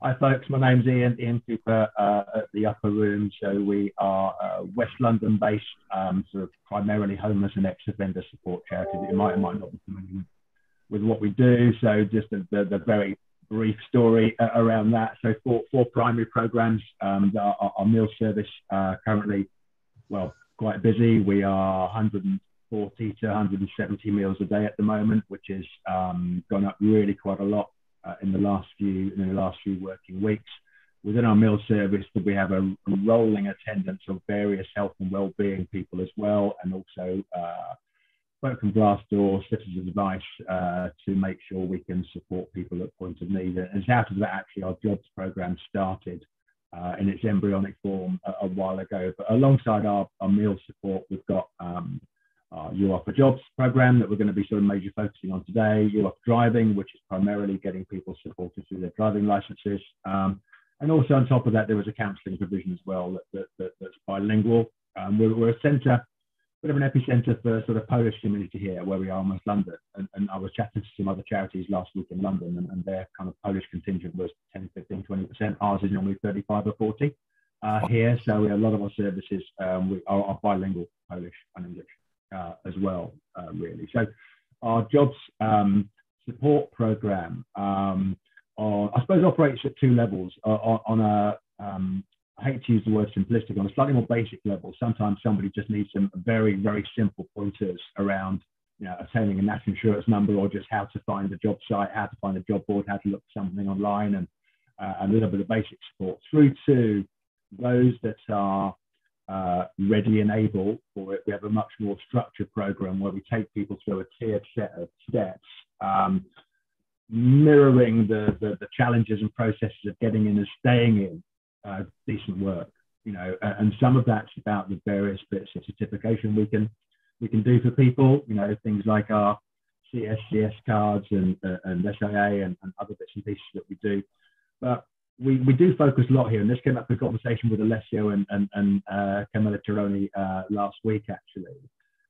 Hi folks, my name's Iain Cooper at the Upper Room. So we are West London based, sort of primarily homeless and ex-offender support charity that you might not be familiar with what we do. So just the very brief story around that. So four primary programs. Our meal service currently, well, quite busy. We are 140 to 170 meals a day at the moment, which has gone up really quite a lot in the last few working weeks. Within our meal service, we have a rolling attendance of various health and well-being people as well, and also folk from Glassdoor, citizens' advice to make sure we can support people at point of need. And out of that, actually, our jobs program started in its embryonic form a while ago. But alongside our meal support, we've got You Offer Jobs program that we're going to be sort of major focusing on today. You Offer Driving, which is primarily getting people supported through their driving licenses. And also on top of that, there was a counselling provision as well that's bilingual. We're a centre, bit of an epicenter for sort of Polish community here where we are in West London. And I was chatting to some other charities last week in London, and their kind of Polish contingent was 10, 15, 20%. Ours is normally 35 or 40 here. So a lot of our services are bilingual, Polish and English as well, really. So our jobs support program, I suppose, operates at two levels. On a I hate to use the word simplistic, on a slightly more basic level, sometimes somebody just needs some very, very simple pointers around, obtaining a national insurance number, or just how to find a job site, how to find a job board, how to look for something online, and a little bit of basic support, through to those that are ready and able for it. We have a much more structured program where we take people through a tiered set of steps, mirroring the challenges and processes of getting in and staying in decent work, and some of that's about the various bits of certification we can do for people, things like our CSCS cards and SIA and other bits and pieces that we do. But we do focus a lot here, and this came up in conversation with Alessio and Camilla Tironi last week, actually.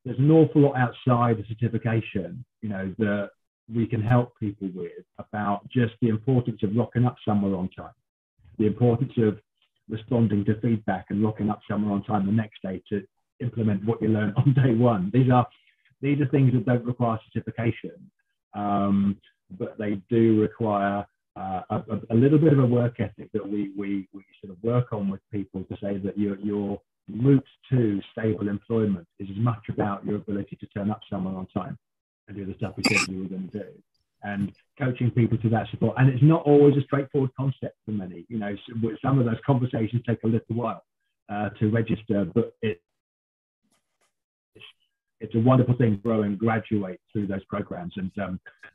There's an awful lot outside the certification, that we can help people with, about just the importance of rocking up somewhere on time, the importance of responding to feedback and rocking up somewhere on time the next day to implement what you learned on day one. These are things that don't require certification, but they do require a little bit of a work ethic that we sort of work on with people, to say that your route to stable employment is as much about your ability to turn up somewhere on time and do the stuff we said you were going to do, and coaching people to that support. And it's not always a straightforward concept for many. Some of those conversations take a little while to register, but it's a wonderful thing to grow and graduate through those programs. And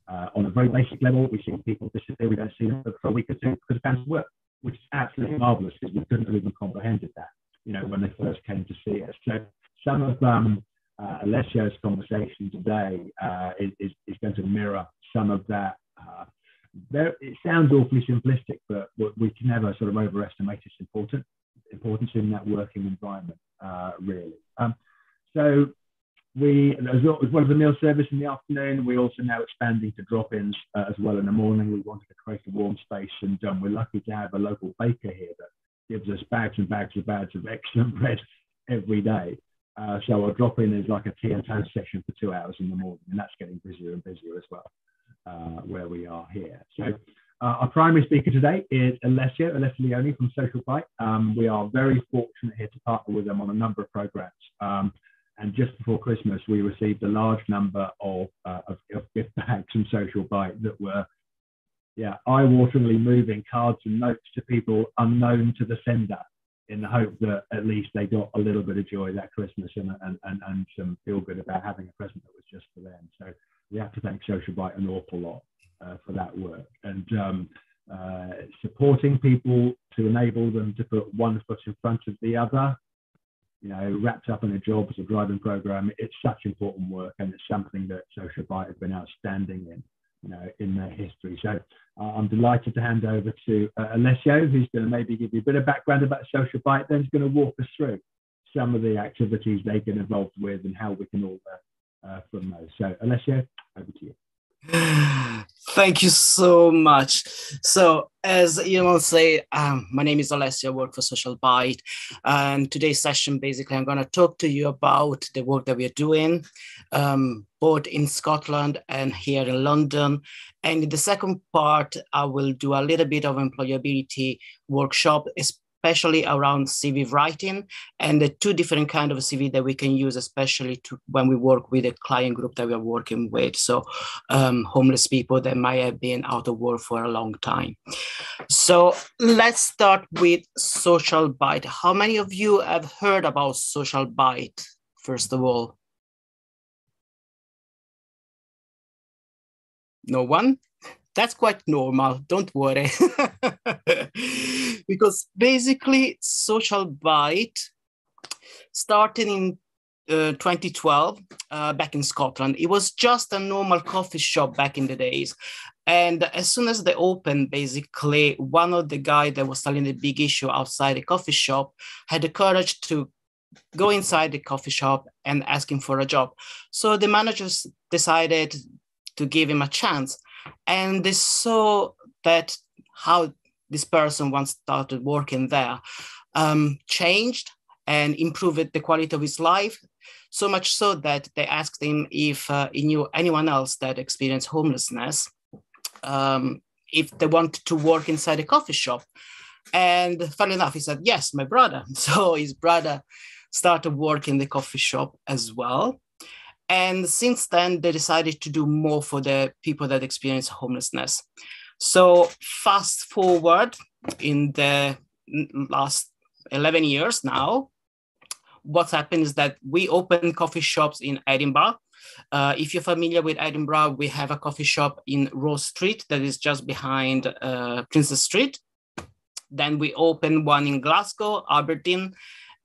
on a very basic level, we see people disappear. We don't see them for a week or two because of cancer work, which is absolutely marvelous, because we couldn't have even comprehended that, when they first came to see us. So some of Alessio's conversation today is going to mirror some of that. It sounds awfully simplistic, but we can never sort of overestimate its importance in that working environment, really. So as well as the meal service in the afternoon, we're also now expanding to drop-ins as well in the morning. We wanted to create a warm space, and we're lucky to have a local baker here that gives us bags and bags of excellent bread every day. So our drop-in is like a tea and toast session for 2 hours in the morning, and that's getting busier and busier as well, where we are here. So our primary speaker today is Alessio Leoni from Social Bite. We are very fortunate here to partner with them on a number of programs. And just before Christmas, we received a large number of gift bags from Social Bite that were, eye-wateringly moving cards and notes to people unknown to the sender, in the hope that at least they got a little bit of joy that Christmas and some feel good about having a present that was just for them. So we have to thank Social Bite an awful lot for that work, and supporting people to enable them to put one foot in front of the other, wrapped up in a jobs or driving program. It's such important work, and it's something that Social Bite have been outstanding in their history. So I'm delighted to hand over to Alessio, who's going to maybe give you a bit of background about Social Bite, then he's going to walk us through some of the activities they get involved with and how we can all learn from those. So Alessio, over to you. Thank you so much. So, as you will say, my name is Alessio. I work for Social Bite. And today's session, basically, I'm going to talk to you about the work that we're doing, both in Scotland and here in London. And in the second part, I will do a little bit of employability workshop, especially around CV writing and the two different kind of CV that we can use, especially when we work with a client group that we are working with. So homeless people that might have been out of work for a long time. So let's start with Social Bite. How many of you have heard about Social Bite, first of all? No one? That's quite normal, don't worry. Because basically Social Bite started in 2012 back in Scotland. It was just a normal coffee shop back in the days. And as soon as they opened, basically, one of the guys that was selling the big issue outside the coffee shop had the courage to go inside the coffee shop and ask him for a job. So the managers decided to give him a chance. And they saw that how this person once started working there changed and improved the quality of his life, so much so that they asked him if he knew anyone else that experienced homelessness, if they wanted to work inside a coffee shop. And funny enough, he said, yes, my brother. So his brother started working in the coffee shop as well. And since then, they decided to do more for the people that experience homelessness. So fast forward in the last 11 years now, what's happened is that we opened coffee shops in Edinburgh. If you're familiar with Edinburgh, we have a coffee shop in Rose Street that is just behind Princess Street. Then we opened one in Glasgow, Aberdeen.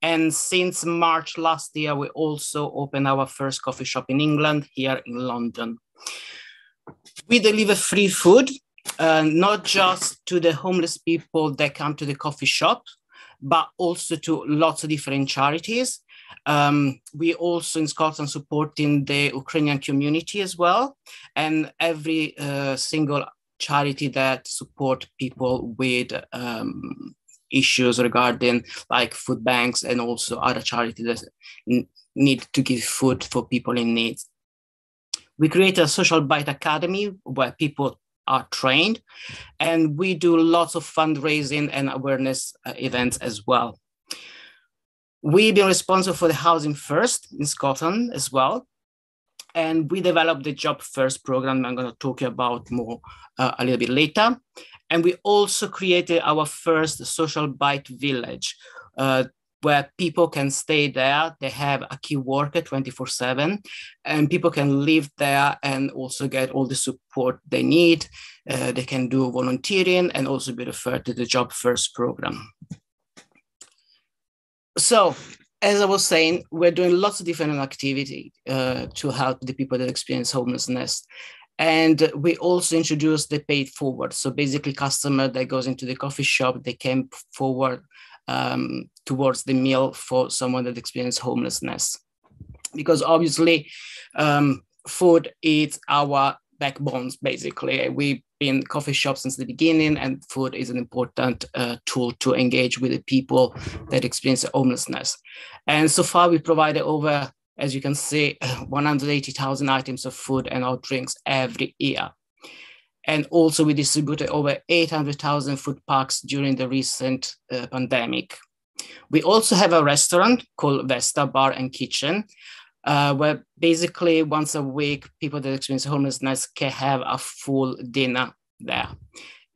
And since March last year, we also opened our first coffee shop in England, here in London. We deliver free food, not just to the homeless people that come to the coffee shop, but also to lots of different charities. We also in Scotland supporting the Ukrainian community as well, and every single charity that support people with issues regarding like food banks and also other charities that need to give food for people in need. We created a Social Bite Academy where people are trained, and we do lots of fundraising and awareness events as well. We've been responsible for the Housing First in Scotland as well. And we developed the Job First program I'm going to talk about more a little bit later. And we also created our first Social Bite village where people can stay there. They have a key worker 24/7, and people can live there and also get all the support they need. They can do volunteering and also be referred to the Job First program. So, as I was saying, we're doing lots of different activity to help the people that experience homelessness. And we also introduced the paid forward. So basically customer that goes into the coffee shop, they came forward towards the meal for someone that experienced homelessness. Because obviously food is our backbones, basically. We've been coffee shops since the beginning, and food is an important tool to engage with the people that experience homelessness. And so far we provided over, as you can see, 180,000 items of food and hot drinks every year. And also we distributed over 800,000 food packs during the recent pandemic. We also have a restaurant called Vesta Bar and Kitchen, where basically once a week, people that experience homelessness can have a full dinner there.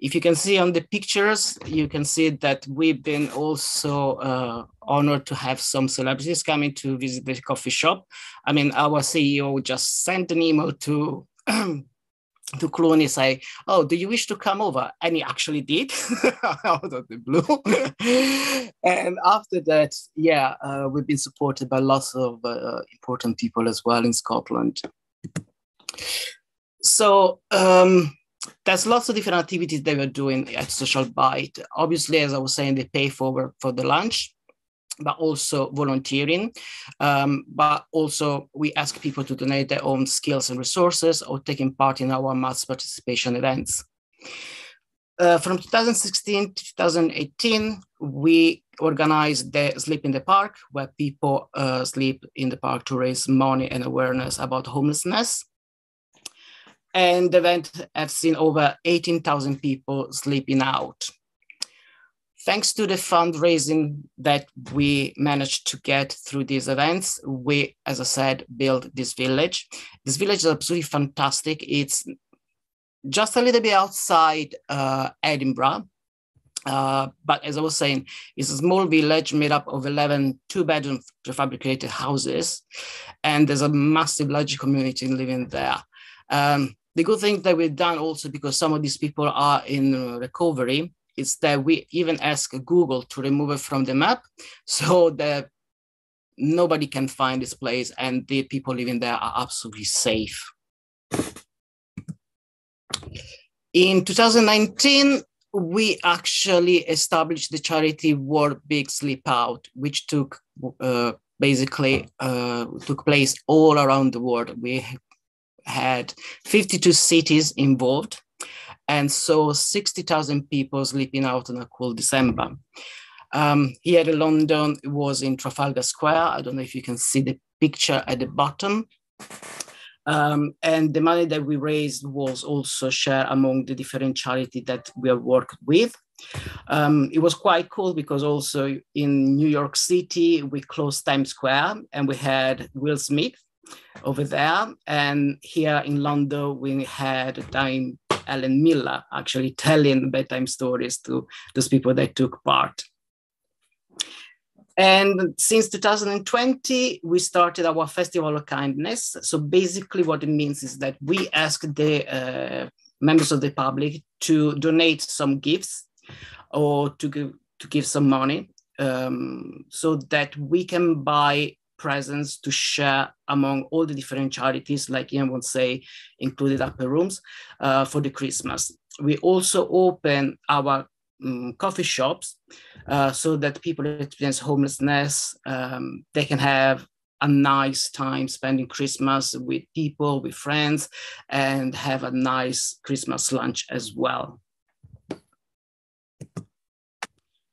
If you can see on the pictures, you can see that we've been also honored to have some celebrities coming to visit the coffee shop. I mean, our CEO just sent an email to to Clooney say, oh, do you wish to come over? And he actually did, out of the blue. And after that, yeah, we've been supported by lots of important people as well in Scotland. So there's lots of different activities that we're doing at Social Bite. Obviously, as I was saying, they pay for the lunch. but also volunteering. But also we ask people to donate their own skills and resources or taking part in our mass participation events. From 2016 to 2018, we organized the Sleep in the Park, where people sleep in the park to raise money and awareness about homelessness. And the event has seen over 18,000 people sleeping out. Thanks to the fundraising that we managed to get through these events, we, as I said, built this village. This village is absolutely fantastic. It's just a little bit outside Edinburgh. But as I was saying, it's a small village made up of 11 two-bedroom prefabricated houses. And there's a massive large community living there. The good thing that we've done also, because some of these people are in recovery, is that we even ask Google to remove it from the map so that nobody can find this place and the people living there are absolutely safe. In 2019, we actually established the charity World Big Sleep Out, which took place all around the world. We had 52 cities involved, and so 60,000 people sleeping out on a cool December. Here in London, it was in Trafalgar Square. I don't know if you can see the picture at the bottom. And the money that we raised was also shared among the different charities that we have worked with. It was quite cool because also in New York City, we closed Times Square and we had Will Smith over there. And here in London, we had Dame Ellen Miller actually telling bedtime stories to those people that took part. And since 2020, we started our Festival of Kindness. So basically what it means is that we ask the members of the public to donate some gifts or to give some money so that we can buy presents to share among all the different charities, like Iain would say, included upper rooms, for the Christmas. We also open our coffee shops so that people experience homelessness, they can have a nice time spending Christmas with people, with friends, and have a nice Christmas lunch as well.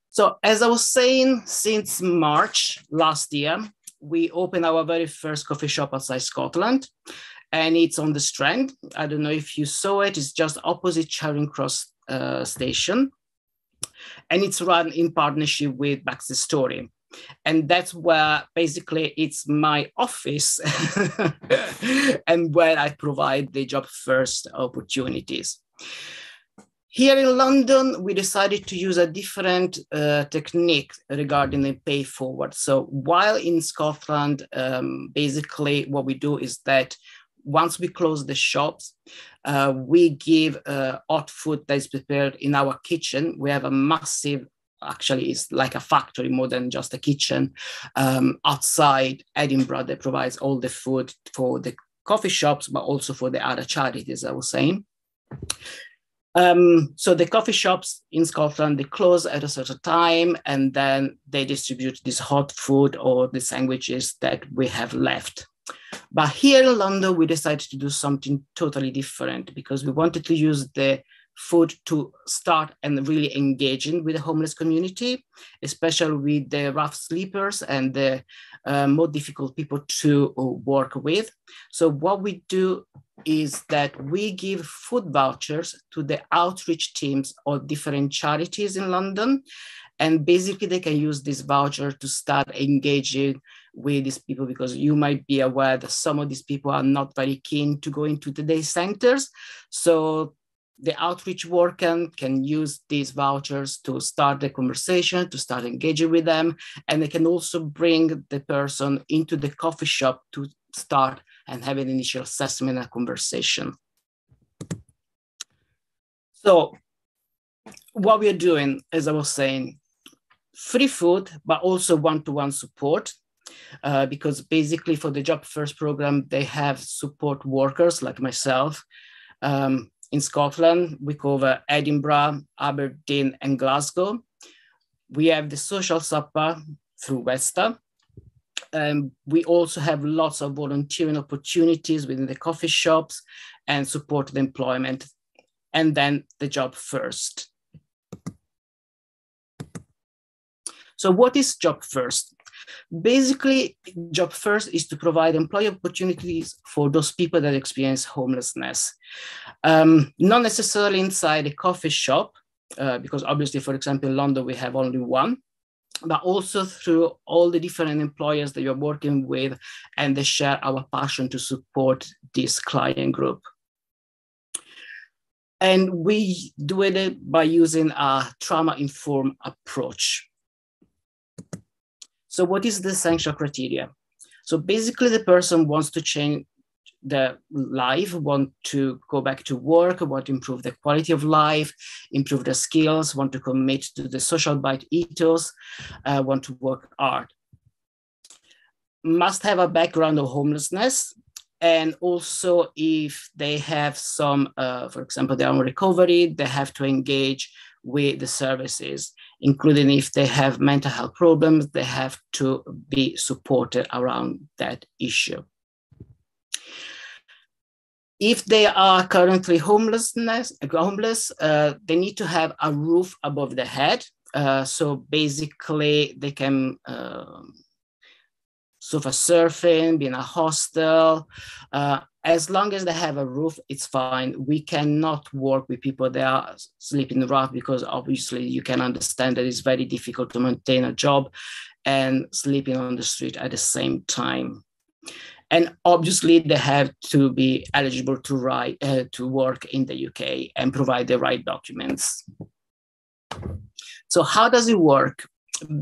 So as I was saying, since March last year, we opened our very first coffee shop outside Scotland, and it's on the Strand. I don't know if you saw it, it's just opposite Charing Cross station. And it's run in partnership with Baxter Story. And that's where basically it's my office and where I provide the job first opportunities. Here in London, we decided to use a different technique regarding the pay forward. So while in Scotland, basically what we do is that once we close the shops, we give hot food that is prepared in our kitchen. We have a massive, actually it's like a factory more than just a kitchen, outside Edinburgh that provides all the food for the coffee shops, but also for the other charities, I was saying. So the coffee shops in Scotland, they close at a certain time and then they distribute this hot food or the sandwiches that we have left. But here in London, we decided to do something totally different because we wanted to use the food to start and really engaging with the homeless community, especially with the rough sleepers and the more difficult people to work with. So what we do is that we give food vouchers to the outreach teams of different charities in London. And basically they can use this voucher to start engaging with these people, because you might be aware that some of these people are not very keen to go into the day centers. So the outreach worker can use these vouchers to start the conversation, to start engaging with them. And they can also bring the person into the coffee shop to start and have an initial assessment and conversation. So what we are doing, as I was saying, free food, but also one-to-one support. Because basically for the Job First program, they have support workers like myself. In Scotland, we cover Edinburgh, Aberdeen, and Glasgow. We have the social supper through Vesta. We also have lots of volunteering opportunities within the coffee shops and supported employment, and then the job first. So what is job first? Basically, job first is to provide employment opportunities for those people that experience homelessness. Not necessarily inside a coffee shop, because obviously, for example, in London, we have only one, but also through all the different employers that you're working with, and they share our passion to support this client group. And we do it by using a trauma-informed approach. So what is the essential criteria? So basically the person wants to change their life, want to go back to work, want to improve their quality of life, improve their skills, want to commit to the social bite ethos, want to work hard. Must have a background of homelessness. And also if they have some, for example, they are on recovery, they have to engage with the services, including if they have mental health problems, they have to be supported around that issue. If they are currently homeless, they need to have a roof above their head. So basically they can sofa surfing, be in a hostel. As long as they have a roof, it's fine. We cannot work with people that are sleeping rough, because obviously you can understand that it's very difficult to maintain a job and sleeping on the street at the same time. And obviously they have to be eligible to work in the UK and provide the right documents. So how does it work?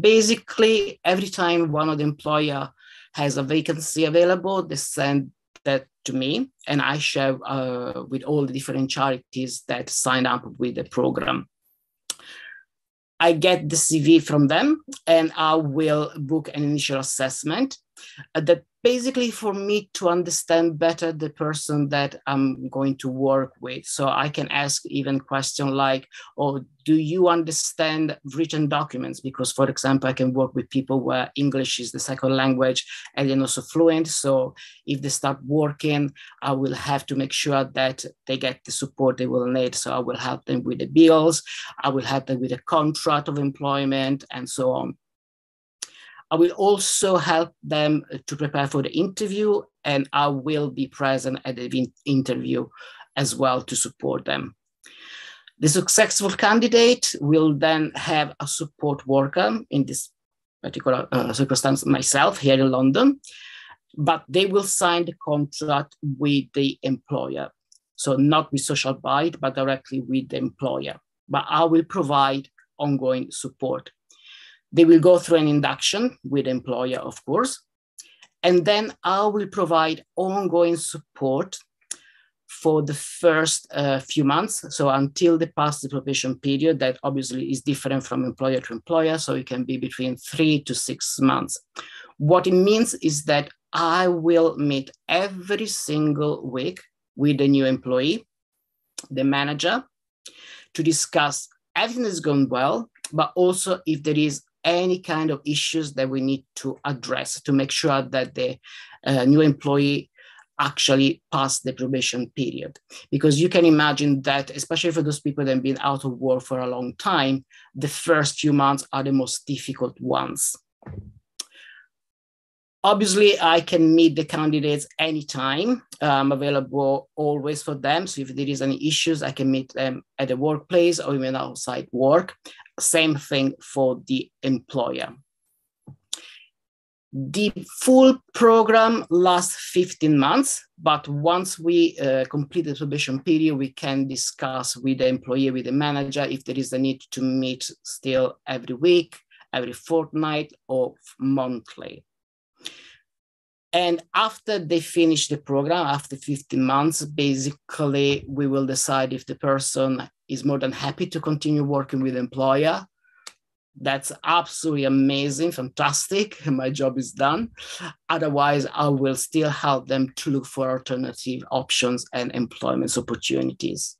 Basically, every time one of the employer has a vacancy available, they send that to me, and I share with all the different charities that sign up with the program. I get the CV from them, and I will book an initial assessment that basically for me to understand better the person that I'm going to work with. So I can ask even questions like, oh, do you understand written documents? Because, for example, I can work with people where English is the second language and they're also fluent. So if they start working, I will have to make sure that they get the support they will need. So I will help them with the bills, I will help them with the contract of employment, and so on. I will also help them to prepare for the interview, and I will be present at the interview as well to support them. The successful candidate will then have a support worker, in this particular circumstance, myself here in London, but they will sign the contract with the employer. So not with Social Bite, but directly with the employer. But I will provide ongoing support. They will go through an induction with the employer, of course, and then I will provide ongoing support for the first few months. So until they pass the probation period, that obviously is different from employer to employer. So it can be between 3 to 6 months. What it means is that I will meet every single week with the new employee, the manager, to discuss everything that's going well, but also if there is any kind of issues that we need to address to make sure that the new employee actually pass the probation period. Because you can imagine that, especially for those people that have been out of work for a long time, the first few months are the most difficult ones. Obviously, I can meet the candidates anytime. I'm available always for them. So if there is any issues, I can meet them at the workplace or even outside work. Same thing for the employer. The full program lasts 15 months, but once we complete the probation period, we can discuss with the employee, with the manager, if there is a need to meet still every week, every fortnight, or monthly. And after they finish the program, after 15 months, basically, we will decide if the person is more than happy to continue working with the employer. That's absolutely amazing, fantastic. My job is done. Otherwise, I will still help them to look for alternative options and employment opportunities.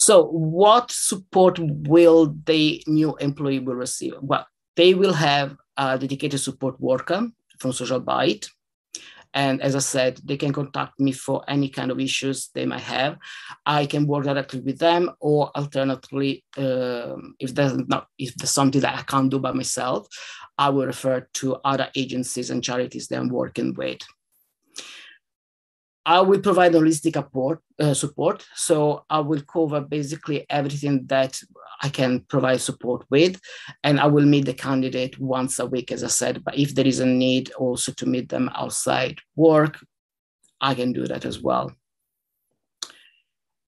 So what support will the new employee will receive? Well, they will have a dedicated support worker from Social Byte. And as I said, they can contact me for any kind of issues they might have. I can work directly with them, or alternatively, if there's something that I can't do by myself, I will refer to other agencies and charities that I'm working with. I will provide holistic support. So I will cover basically everything that I can provide support with, and I will meet the candidate once a week, as I said. But if there is a need also to meet them outside work, I can do that as well.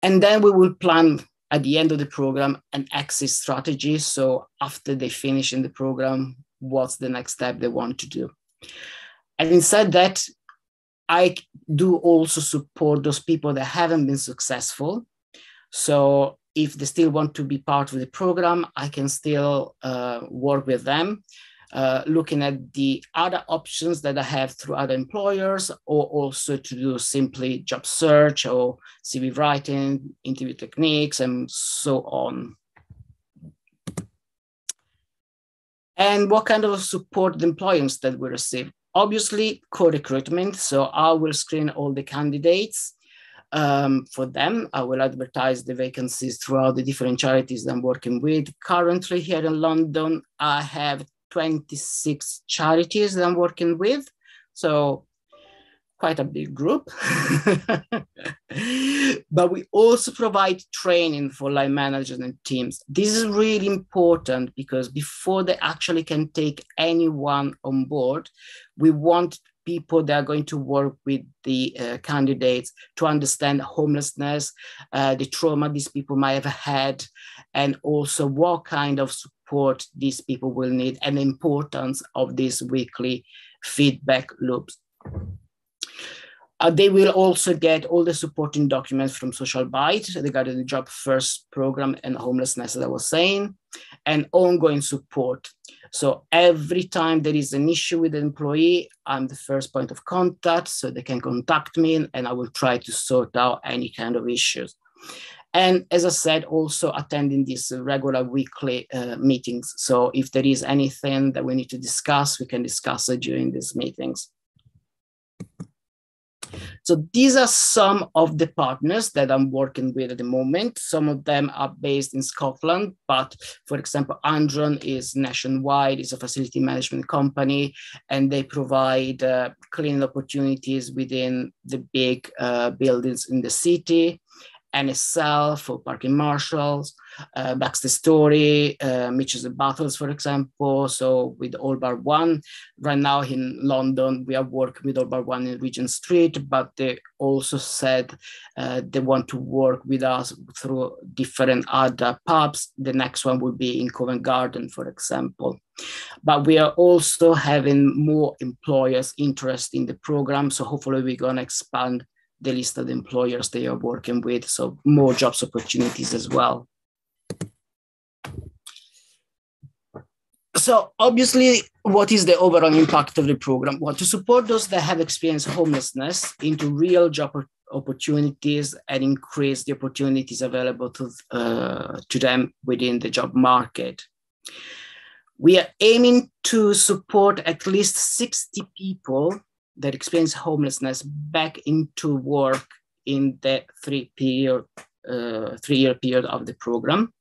And then we will plan at the end of the program an exit strategy. So after they finish in the program, what's the next step they want to do? Having said that, I do also support those people that haven't been successful. So if they still want to be part of the program, I can still work with them, looking at the other options that I have through other employers, or also to do simply job search or CV writing, interview techniques, and so on. And what kind of support the employers that we receive? Obviously, co-recruitment. So I will screen all the candidates for them. I will advertise the vacancies throughout the different charities I'm working with. Currently here in London, I have 26 charities that I'm working with. So quite a big group. But we also provide training for line managers and teams. This is really important because before they actually can take anyone on board, we want people that are going to work with the candidates to understand homelessness, the trauma these people might have had, and also what kind of support these people will need, and the importance of these weekly feedback loops. They will also get all the supporting documents from Social Byte regarding the Job First program and homelessness, as I was saying, and ongoing support. So every time there is an issue with an employee, I'm the first point of contact, so they can contact me and I will try to sort out any kind of issues. And as I said, also attending these regular weekly meetings. So if there is anything that we need to discuss, we can discuss it during these meetings. So these are some of the partners that I'm working with at the moment. Some of them are based in Scotland, but for example, Andron is nationwide, it's a facility management company, and they provide cleaning opportunities within the big buildings in the city. NSL for parking marshals, Baxter Story, Mitchells and Battles, for example. So with All Bar One, right now in London, we are working with All Bar One in Regent Street, but they also said they want to work with us through different other pubs. The next one will be in Covent Garden, for example. But we are also having more employers interested in the program. So hopefully we're going to expand the list of the employers they are working with, so more jobs opportunities as well. So obviously, what is the overall impact of the program? Well, to support those that have experienced homelessness into real job opportunities and increase the opportunities available to them within the job market. We are aiming to support at least 60 people that experience homelessness back into work in the three-year period of the program,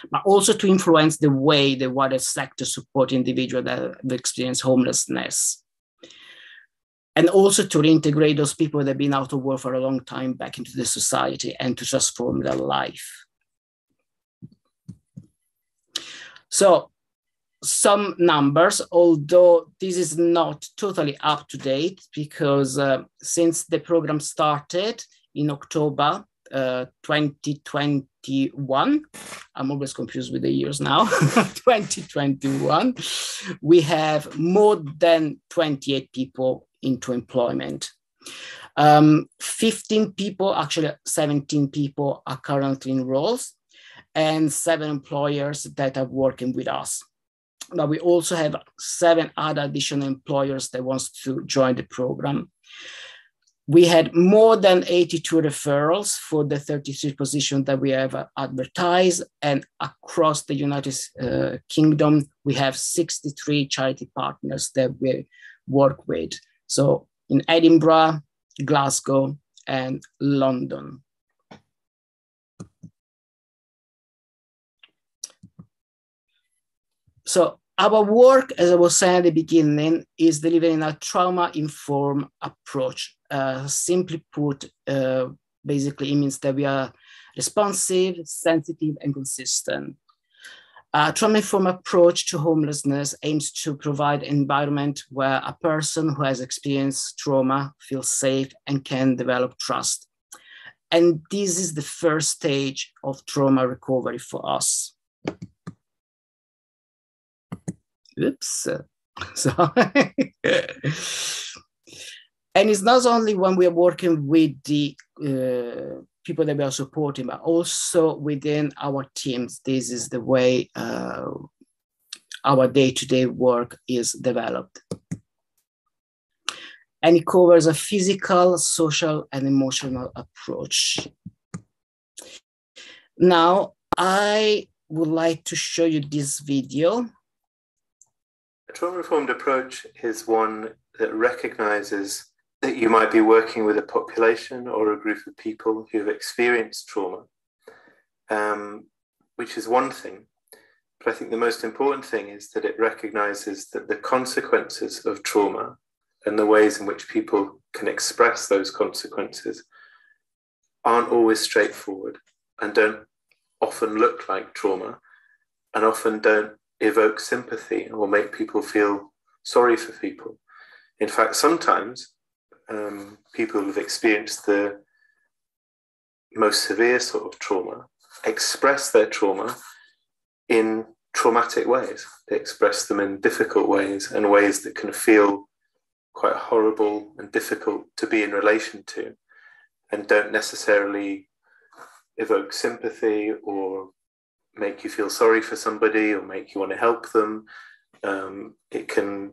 but also to influence the way the wider sector support individuals that have experienced homelessness. And also to reintegrate those people that have been out of work for a long time back into the society and to transform their life. So, some numbers, although this is not totally up to date because since the program started in October 2021, I'm always confused with the years now, 2021, we have more than 28 people into employment. 15 people, actually 17 people are currently enrolled, and 7 employers that are working with us. But we also have 7 other additional employers that wants to join the program. We had more than 82 referrals for the 33 positions that we have advertised, and across the United Kingdom, we have 63 charity partners that we work with. So in Edinburgh, Glasgow, and London. So our work, as I was saying at the beginning, is delivering a trauma-informed approach. Simply put, basically it means that we are responsive, sensitive, and consistent. A trauma-informed approach to homelessness aims to provide an environment where a person who has experienced trauma feels safe and can develop trust. And this is the first stage of trauma recovery for us. Oops. So, and it's not only when we are working with the people that we are supporting, but also within our teams. This is the way our day-to-day work is developed. And it covers a physical, social, and emotional approach. Now, I would like to show you this video. A trauma-informed approach is one that recognizes that you might be working with a population or a group of people who have experienced trauma, which is one thing. But I think the most important thing is that it recognizes that the consequences of trauma and the ways in which people can express those consequences aren't always straightforward and don't often look like trauma and often don't evoke sympathy or make people feel sorry for people. In fact, sometimes people who've experienced the most severe sort of trauma express their trauma in traumatic ways. They express them in difficult ways and ways that can feel quite horrible and difficult to be in relation to, and don't necessarily evoke sympathy or make you feel sorry for somebody or make you want to help them. It can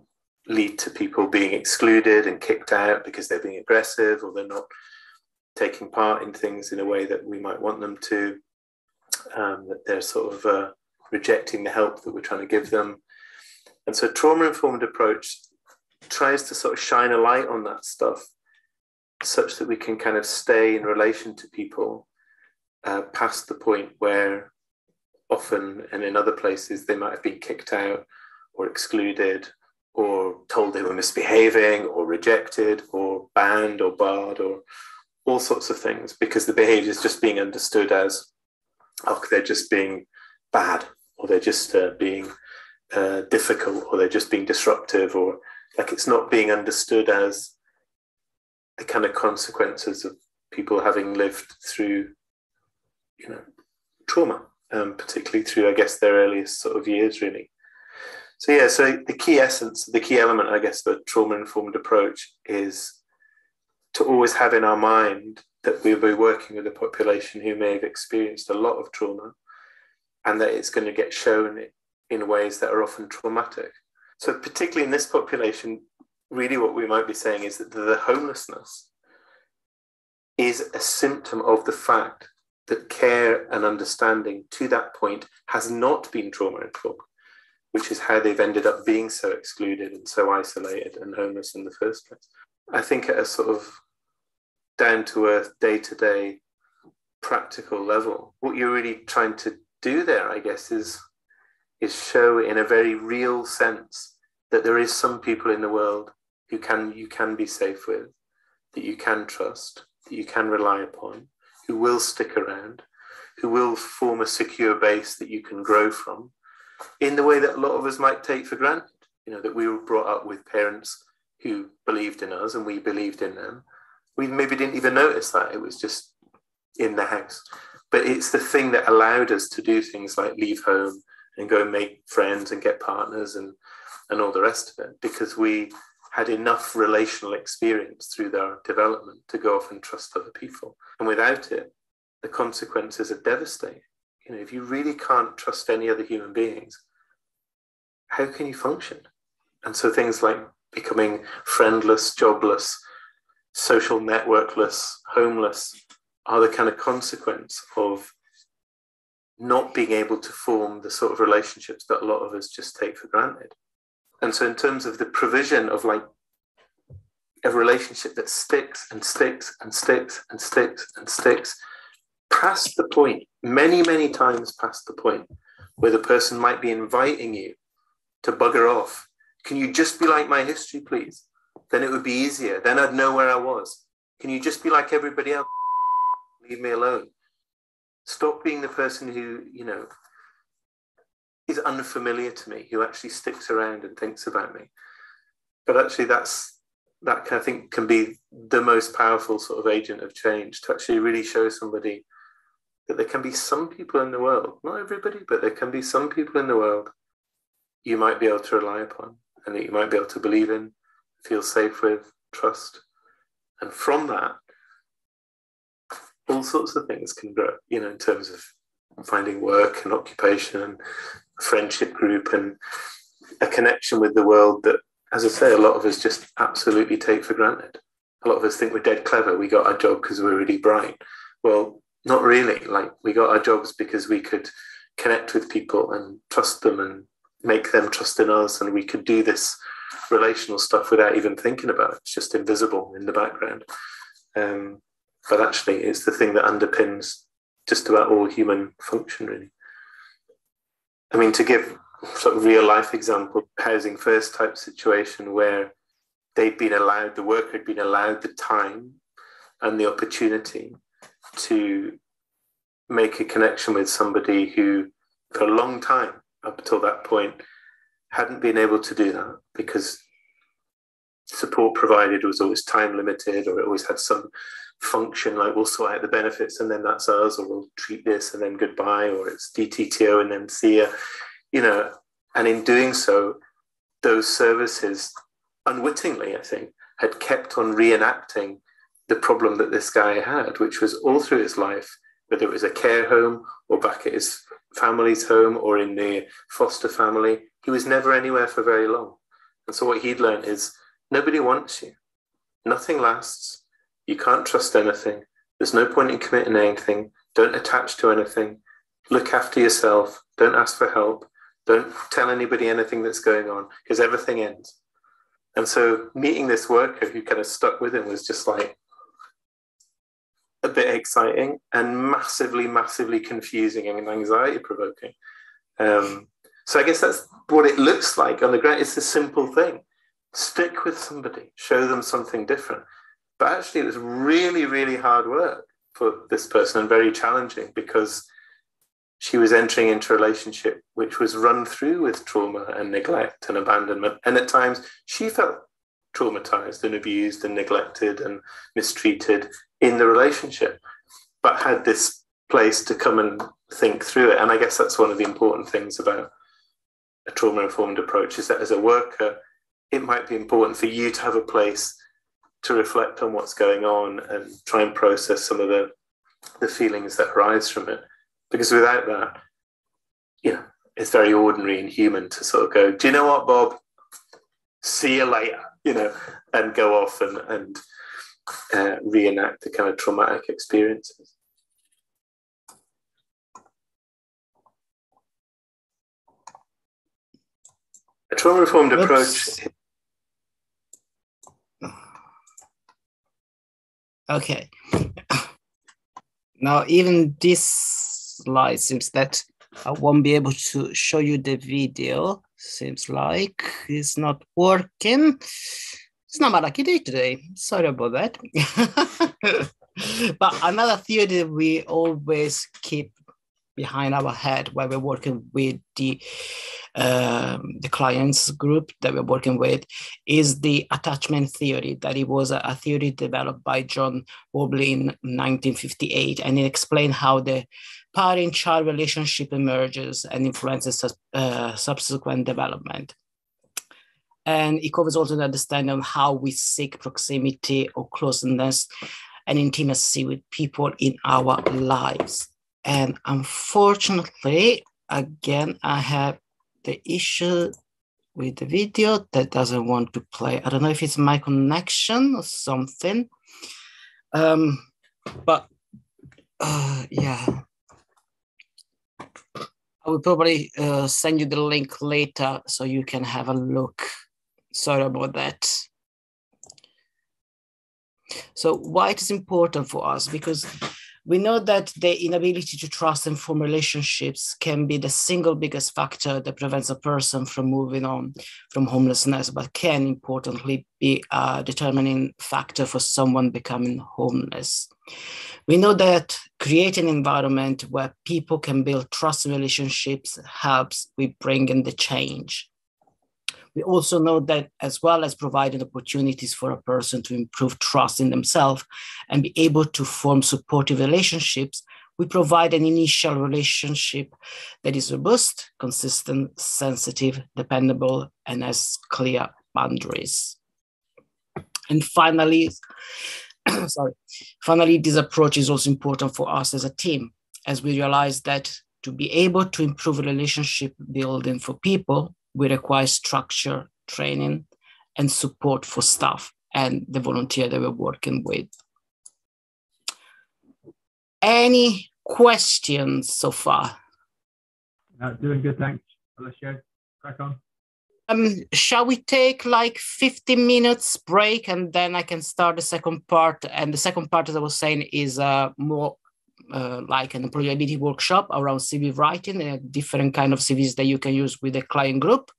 lead to people being excluded and kicked out because they're being aggressive or they're not taking part in things in a way that we might want them to, that they're sort of rejecting the help that we're trying to give them. And so trauma-informed approach tries to sort of shine a light on that stuff such that we can kind of stay in relation to people past the point where often, and in other places, they might have been kicked out or excluded or told they were misbehaving or rejected or banned or barred or all sorts of things, because the behavior is just being understood as, oh, they're just being bad, or they're just being difficult, or they're just being disruptive, or like it's not being understood as the kind of consequences of people having lived through, you know, trauma. Particularly through, I guess, their earliest sort of years, really. So yeah, so the key essence, the key element, I guess, of a trauma-informed approach is to always have in our mind that we'll be working with a population who may have experienced a lot of trauma, and that it's going to get shown in ways that are often traumatic. So particularly in this population, really what we might be saying is that the homelessness is a symptom of the fact that care and understanding to that point has not been trauma-informed, which is how they've ended up being so excluded and so isolated and homeless in the first place. I think at a sort of down-to-earth, day-to-day, practical level, what you're really trying to do there, I guess, is show in a very real sense that there is some people in the world who you can be safe with, that you can trust, that you can rely upon, who will stick around, who will form a secure base that you can grow from, in the way that a lot of us might take for granted. You know, that we were brought up with parents who believed in us and we believed in them. We maybe didn't even notice that. It was just in the house. But it's the thing that allowed us to do things like leave home and go and make friends and get partners and all the rest of it, because we had enough relational experience through their development to go off and trust other people. And without it, the consequences are devastating. You know, if you really can't trust any other human beings, how can you function? And so things like becoming friendless, jobless, social networkless, homeless, are the kind of consequence of not being able to form the sort of relationships that a lot of us just take for granted. And so in terms of the provision of like a relationship that sticks and sticks and sticks and sticks and sticks past the point, many, many times past the point where the person might be inviting you to bugger off. Can you just be like my history, please? Then it would be easier. Then I'd know where I was. Can you just be like everybody else? Leave me alone. Stop being the person who, you know, is unfamiliar to me, who actually sticks around and thinks about me. But actually that kind of thing can be the most powerful sort of agent of change, to actually really show somebody that there can be some people in the world, not everybody, but there can be some people in the world you might be able to rely upon, and that you might be able to believe in, feel safe with, trust. And from that, all sorts of things can grow, you know, in terms of finding work and occupation and a friendship group and a connection with the world that, as I say, a lot of us just absolutely take for granted. A lot of us think we're dead clever. We got our job because we're really bright. Well, not really. Like, we got our jobs because we could connect with people and trust them and make them trust in us. And we could do this relational stuff without even thinking about it. It's just invisible in the background. But actually, it's the thing that underpins just about all human function, really. I mean, to give sort of real life example, housing first type situation where they'd been allowed, the worker had been allowed the time and the opportunity to make a connection with somebody who, for a long time up until that point, hadn't been able to do that because support provided was always time limited, or it always had some function like we'll sort out the benefits and then that's us, or we'll treat this and then goodbye, or it's DTTO and then see ya, you know. And in doing so, those services unwittingly, I think, had kept on reenacting the problem that this guy had, which was all through his life, whether it was a care home or back at his family's home or in the foster family, he was never anywhere for very long. And so what he'd learned is nobody wants you. Nothing lasts. You can't trust anything. There's no point in committing anything. Don't attach to anything. Look after yourself. Don't ask for help. Don't tell anybody anything that's going on, because everything ends. And so meeting this worker who kind of stuck with him was just like a bit exciting and massively, massively confusing and anxiety provoking. So I guess that's what it looks like on the ground. It's a simple thing. Stick with somebody, show them something different. But actually it was really, really hard work for this person and very challenging, because she was entering into a relationship which was run through with trauma and neglect and abandonment. And at times she felt traumatized and abused and neglected and mistreated in the relationship, but had this place to come and think through it. And I guess that's one of the important things about a trauma-informed approach, is that as a worker, it might be important for you to have a place to reflect on what's going on and try and process some of the feelings that arise from it. Because without that, you know, it's very ordinary and human to sort of go, do you know what, Bob? See you later, you know, and go off and reenact the kind of traumatic experiences. A trauma-informed approach. Okay. Now, even this slide seems that I won't be able to show you the video. Seems like it's not working. It's not my lucky day today. Sorry about that. But another theory we always keep behind our head while we're working with the clients group that we're working with is the attachment theory. That it was a theory developed by John Bowlby in 1958, and it explained how the parent-child relationship emerges and influences subsequent development. And it covers also the understanding of how we seek proximity or closeness and intimacy with people in our lives. And unfortunately, again, I have the issue with the video that doesn't want to play. I don't know if it's my connection or something. But yeah, I will probably send you the link later so you can have a look. Sorry about that. So why it is important for us? Because we know that the inability to trust and form relationships can be the single biggest factor that prevents a person from moving on from homelessness, but can importantly be a determining factor for someone becoming homeless. We know that creating an environment where people can build trusting relationships helps with bringing the change. We also know that as well as providing opportunities for a person to improve trust in themselves and be able to form supportive relationships, we provide an initial relationship that is robust, consistent, sensitive, dependable, and has clear boundaries. And finally, finally, this approach is also important for us as a team, as we realize that to be able to improve relationship building for people, we require structure, training, and support for staff and the volunteer that we're working with. Any questions so far? Doing good, thanks. Alessio, crack on. Shall we take like 15 minutes break and then I can start the second part? And the second part, as I was saying, is more like an employability workshop around CV writing and different kind of CVs that you can use with a client group.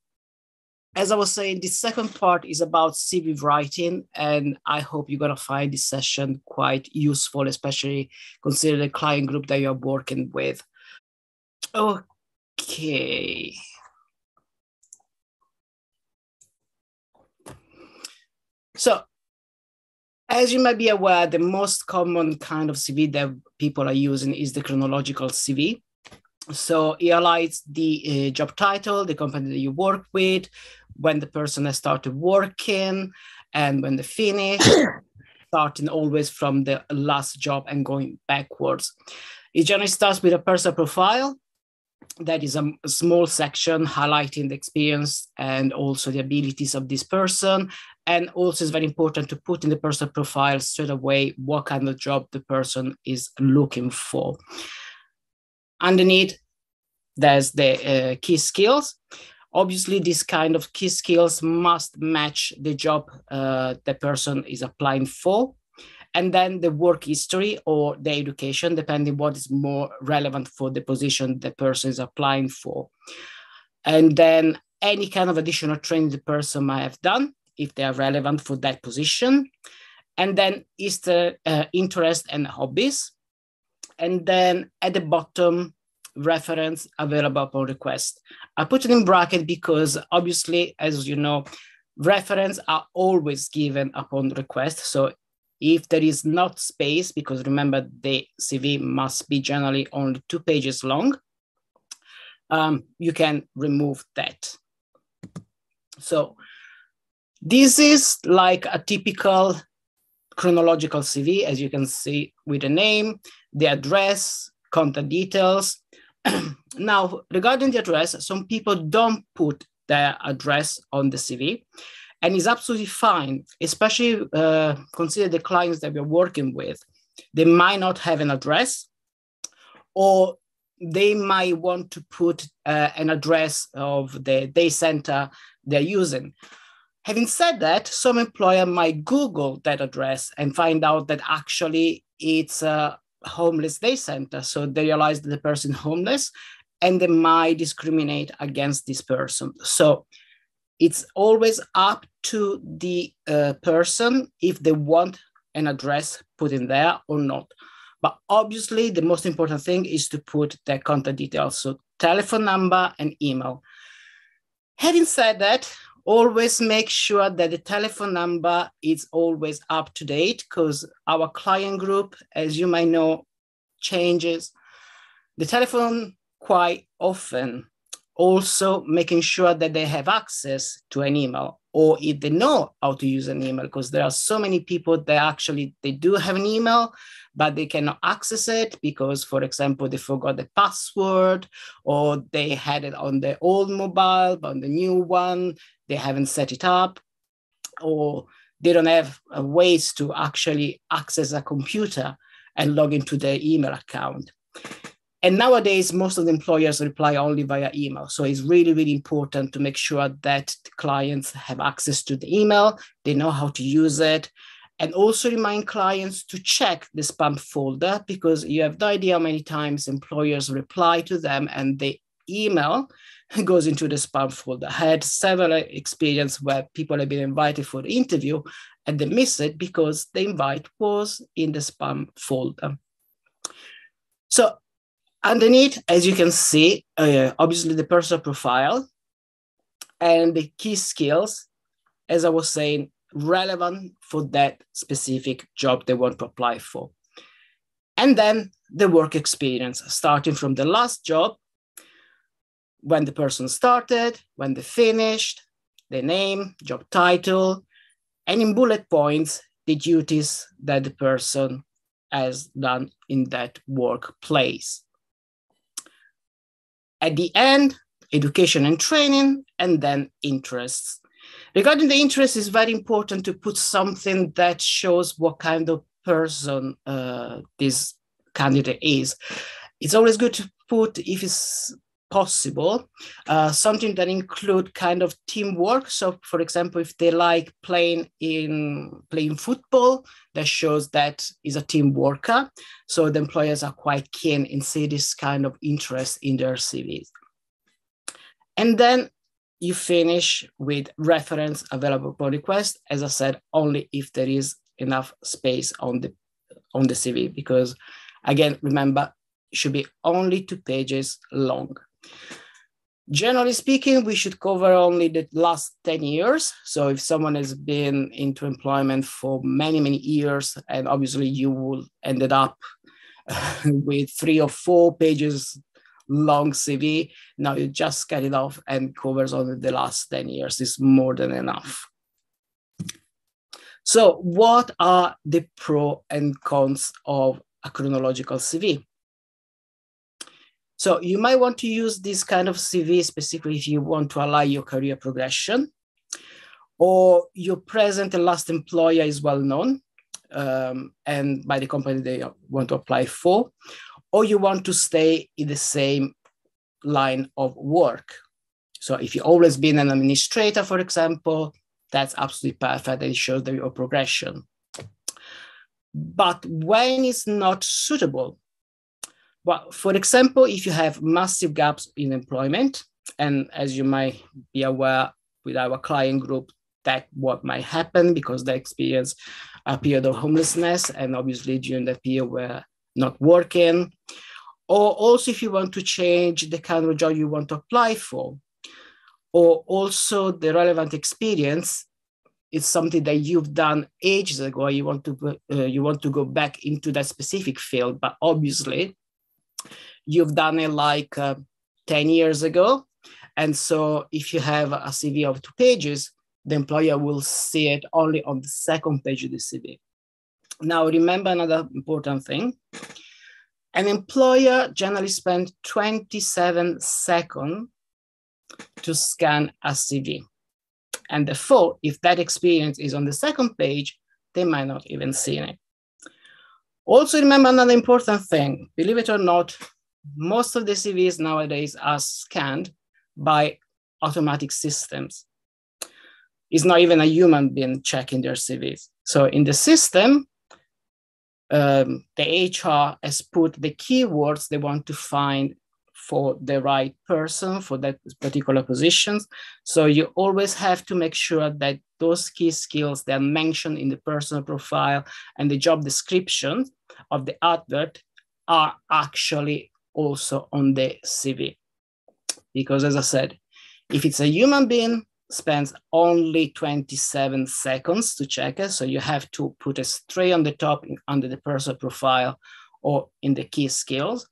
As I was saying, the second part is about CV writing, and I hope you're going to find this session quite useful, especially considering the client group that you're working with. Okay. So, as you might be aware, the most common kind of CV that people are using is the chronological CV. So it highlights the job title, the company that you work with, when the person has started working, and when they finish, starting always from the last job and going backwards. It generally starts with a personal profile. That is a small section highlighting the experience and also the abilities of this person. And also it's very important to put in the personal profile straight away what kind of job the person is looking for. Underneath, there's the key skills. Obviously, this kind of key skills must match the job the person is applying for. And then the work history or the education, depending what is more relevant for the position the person is applying for. And then any kind of additional training the person might have done, if they are relevant for that position. And then is the interest and hobbies. And then at the bottom, reference available upon request. I put it in bracket because obviously, as you know, reference are always given upon request. So if there is not space, because remember the CV must be generally only 2 pages long, you can remove that. So this is like a typical chronological CV, as you can see with the name, the address, contact details. Now, regarding the address, some people don't put their address on the CV. And it's absolutely fine, especially consider the clients that we're working with. They might not have an address, or they might want to put an address of the day center they're using. Having said that, some employer might Google that address and find out that actually it's a homeless day center. So they realize that the person is homeless and they might discriminate against this person. So it's always up to the person if they want an address put in there or not. But obviously, the most important thing is to put their contact details, so telephone number and email. Having said that, always make sure that the telephone number is always up to date, because our client group, as you might know, changes the telephone quite often. Also making sure that they have access to an email, or if they know how to use an email, because there are so many people that actually, they do have an email, but they cannot access it because, for example, they forgot the password, or they had it on their old mobile, but on the new one, they haven't set it up, or they don't have ways to actually access a computer and log into their email account. And nowadays, most of the employers reply only via email. So it's really, really important to make sure that the clients have access to the email, they know how to use it, and also remind clients to check the spam folder, because you have no idea how many times employers reply to them and the email goes into the spam folder. I had several experiences where people have been invited for the interview and they miss it because the invite was in the spam folder. So underneath, as you can see, obviously the personal profile and the key skills, as I was saying, relevant for that specific job they want to apply for. And then the work experience, starting from the last job, when the person started, when they finished, the name, job title, and in bullet points, the duties that the person has done in that workplace. At the end, education and training, and then interests. Regarding the interest, it's very important to put something that shows what kind of person this candidate is. It's always good to put, if it's possible, something that include kind of teamwork. So for example, if they like playing football, that shows that is a team worker. So the employers are quite keen in seeing this kind of interest in their CVs. And then you finish with reference available upon request. As I said, only if there is enough space on the CV, because again, remember, it should be only 2 pages long. Generally speaking, we should cover only the last 10 years. So if someone has been into employment for many, many years, and obviously you will ended up with 3 or 4 pages long CV, now you just cut it off and covers only the last 10 years. It's more than enough. So what are the pros and cons of a chronological CV? So you might want to use this kind of CV specifically if you want to allow your career progression, or your present and last employer is well known and by the company they want to apply for, or you want to stay in the same line of work. So if you've always been an administrator, for example, that's absolutely perfect. It shows that your progression. But when it's not suitable, well, for example, if you have massive gaps in employment, and as you might be aware with our client group, that what might happen because they experience a period of homelessness, and obviously during that period we're not working, or also if you want to change the kind of job you want to apply for, or also the relevant experience is something that you've done ages ago, you want to go back into that specific field, but obviously you've done it like 10 years ago. And so if you have a CV of 2 pages, the employer will see it only on the second page of the CV. Now, remember another important thing. An employer generally spends 27 seconds to scan a CV. And therefore, if that experience is on the second page, they might not even see it. Also remember another important thing. Believe it or not, most of the CVs nowadays are scanned by automatic systems. It's not even a human being checking their CVs. So in the system, the HR has put the keywords they want to find for the right person for that particular positions. So you always have to make sure that those key skills that are mentioned in the personal profile and the job description of the advert are actually also on the CV. Because as I said, if it's a human being, spends only 27 seconds to check it. So you have to put it straight on the top under the personal profile or in the key skills.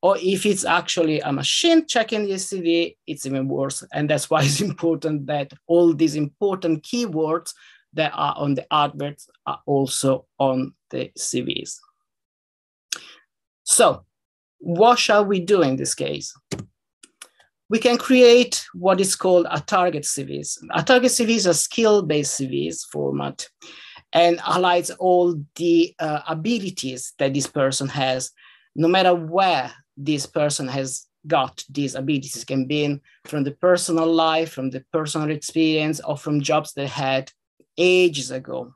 Or if it's actually a machine checking the CV, it's even worse. And that's why it's important that all these important keywords that are on the adverts are also on the CVs. So what shall we do in this case? We can create what is called a target CVs. A target CV is a skill-based CVs format and highlights all the abilities that this person has, no matter where this person has got these abilities. It can be from the personal life, from the personal experience, or from jobs they had ages ago.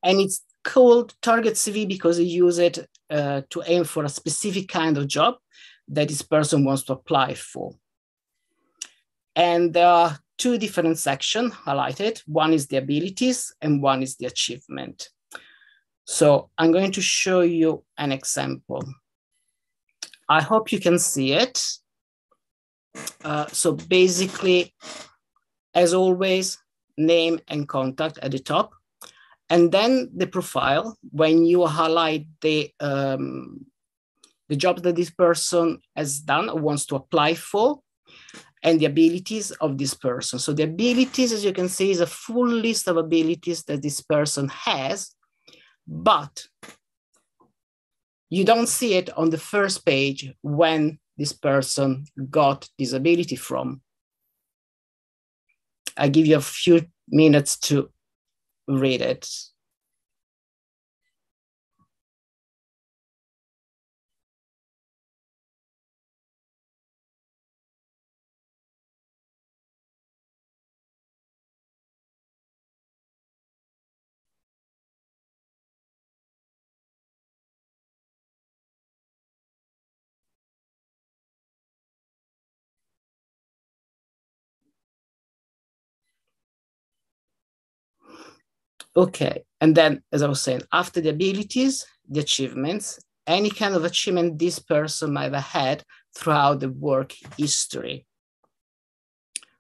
And it's called target CV because you use it to aim for a specific kind of job that this person wants to apply for. And there are two different sections highlighted. One is the abilities and one is the achievement. So I'm going to show you an example. I hope you can see it. So basically, as always, name and contact at the top. And then the profile, when you highlight the job that this person has done or wants to apply for, and the abilities of this person. So the abilities, as you can see, is a full list of abilities that this person has, but you don't see it on the first page when this person got this ability from. I give you a few minutes to read it. Okay, and then, as I was saying, after the abilities, the achievements, any kind of achievement this person might have had throughout the work history.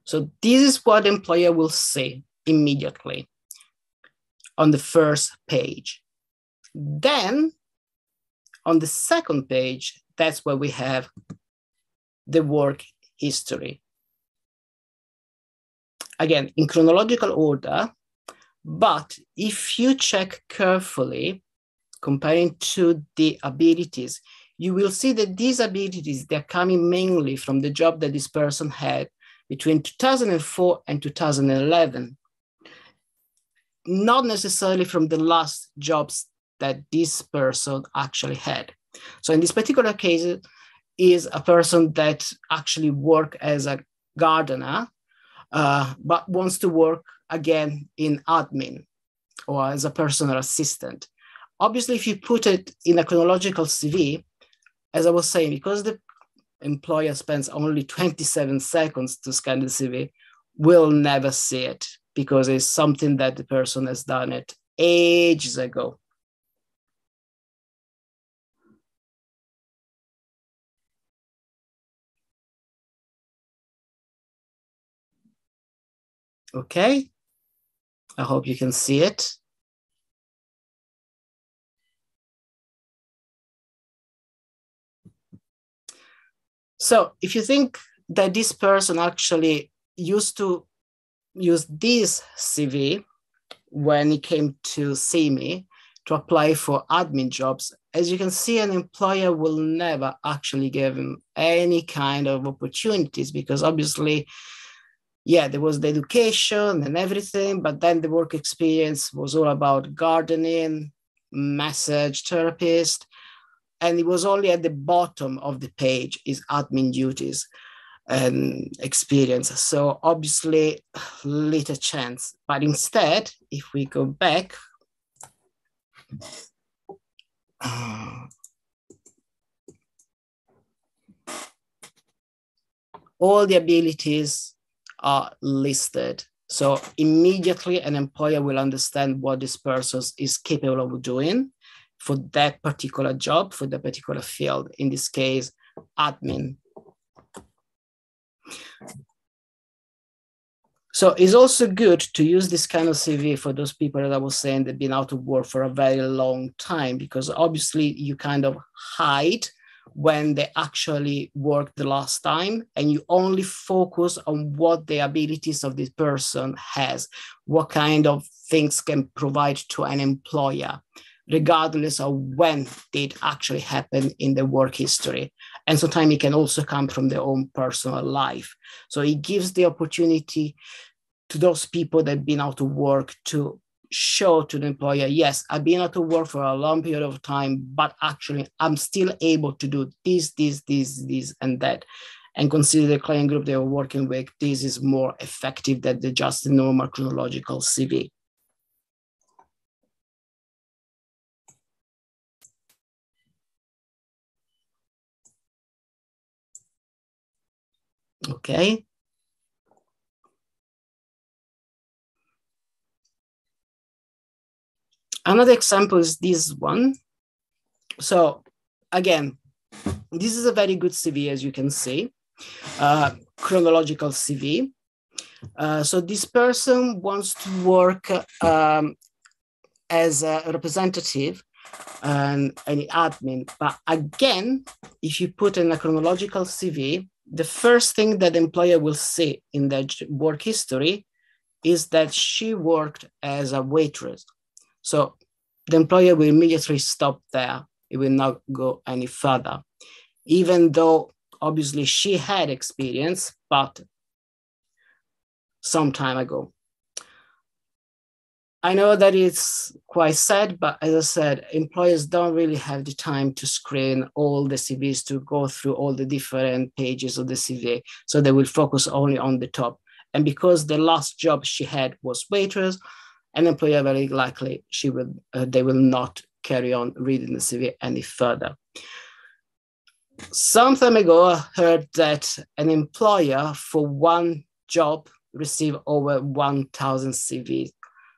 So this is what the employer will see immediately on the first page. Then on the second page, that's where we have the work history. Again, in chronological order, but if you check carefully, comparing to the abilities, you will see that these abilities, they're coming mainly from the job that this person had between 2004 and 2011, not necessarily from the last jobs that this person actually had. So in this particular case, is a person that actually worked as a gardener, but wants to work again in admin or as a personal assistant. Obviously, if you put it in a chronological CV, as I was saying, because the employer spends only 27 seconds to scan the CV, we'll never see it because it's something that the person has done it ages ago. Okay, I hope you can see it. So if you think that this person actually used to use this CV when he came to see me to apply for admin jobs, as you can see, an employer will never actually give him any kind of opportunities because obviously, yeah, there was the education and everything, but then the work experience was all about gardening, massage therapist, and it was only at the bottom of the page is admin duties and experience. So obviously, little chance. But instead, if we go back, all the abilities are listed. So immediately an employer will understand what this person is capable of doing for that particular job, for the particular field, in this case, admin. So it's also good to use this kind of CV for those people that I was saying they've been out of work for a very long time, because obviously you kind of hide when they actually worked the last time, and you only focus on what the abilities of this person has, what kind of things can provide to an employer, regardless of when it actually happened in the work history. And sometimes it can also come from their own personal life. So it gives the opportunity to those people that have been out of work to show to the employer, yes, I've been out of work for a long period of time, but actually I'm still able to do this, and that. And consider the client group they are working with, this is more effective than just the normal chronological CV. Okay. Another example is this one. So again, this is a very good CV, as you can see, chronological CV. So this person wants to work as a representative and any admin. But again, if you put in a chronological CV, the first thing that the employer will see in their work history is that she worked as a waitress. So the employer will immediately stop there. It will not go any further, even though obviously she had experience, but some time ago. I know that it's quite sad, but as I said, employers don't really have the time to screen all the CVs, to go through all the different pages of the CV. So they will focus only on the top. And because the last job she had was waitress, an employer very likely they will not carry on reading the CV any further. Some time ago, I heard that an employer for one job received over 1,000 CVs.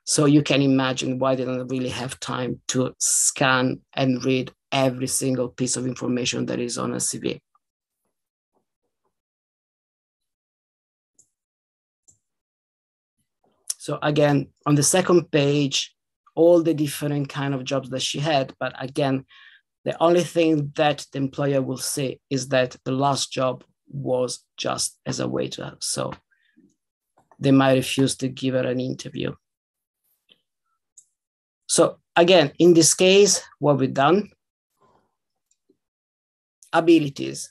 So you can imagine why they don't really have time to scan and read every single piece of information that is on a CV. So again, on the second page, all the different kind of jobs that she had. But again, the only thing that the employer will say is that the last job was just as a waiter. So they might refuse to give her an interview. So again, in this case, what we've done, abilities.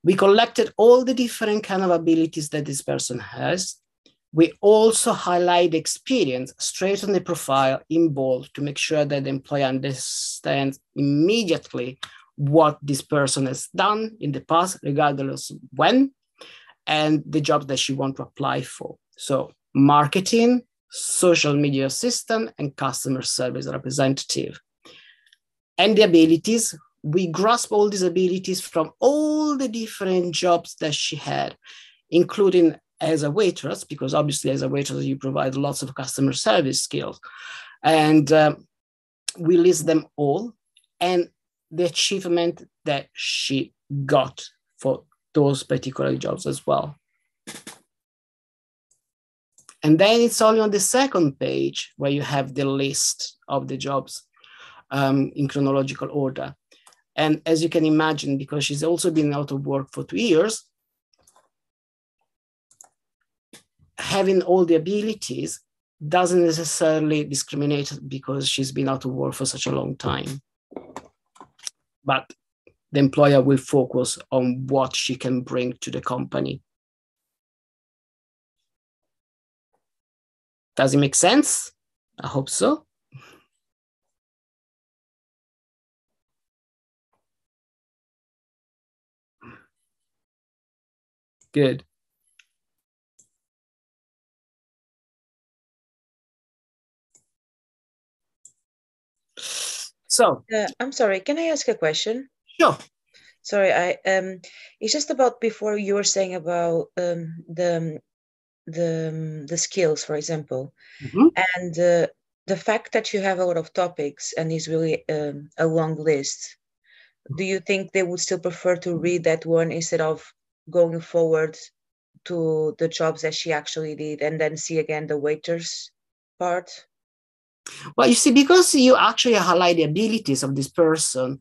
We collected all the different kind of abilities that this person has. We also highlight experience straight on the profile in bold to make sure that the employer understands immediately what this person has done in the past, regardless of when, and the jobs that she wants to apply for. So marketing, social media assistant, and customer service representative. And the abilities, we grasp all these abilities from all the different jobs that she had, including as a waitress, because obviously as a waitress, you provide lots of customer service skills. And we list them all and the achievement that she got for those particular jobs as well. And then it's only on the second page where you have the list of the jobs in chronological order. And as you can imagine, because she's also been out of work for 2 years, having all the abilities doesn't necessarily discriminate because she's been out of work for such a long time. But the employer will focus on what she can bring to the company. Does it make sense? I hope so. Good. So I'm sorry, can I ask a question? Sure. Sorry, it's just about before you were saying about the skills, for example, and the fact that you have a lot of topics and is really a long list. Do you think they would still prefer to read that one instead of going forward to the jobs that she actually did and then see again the waiters part? Well, you see, because you actually highlight the abilities of this person,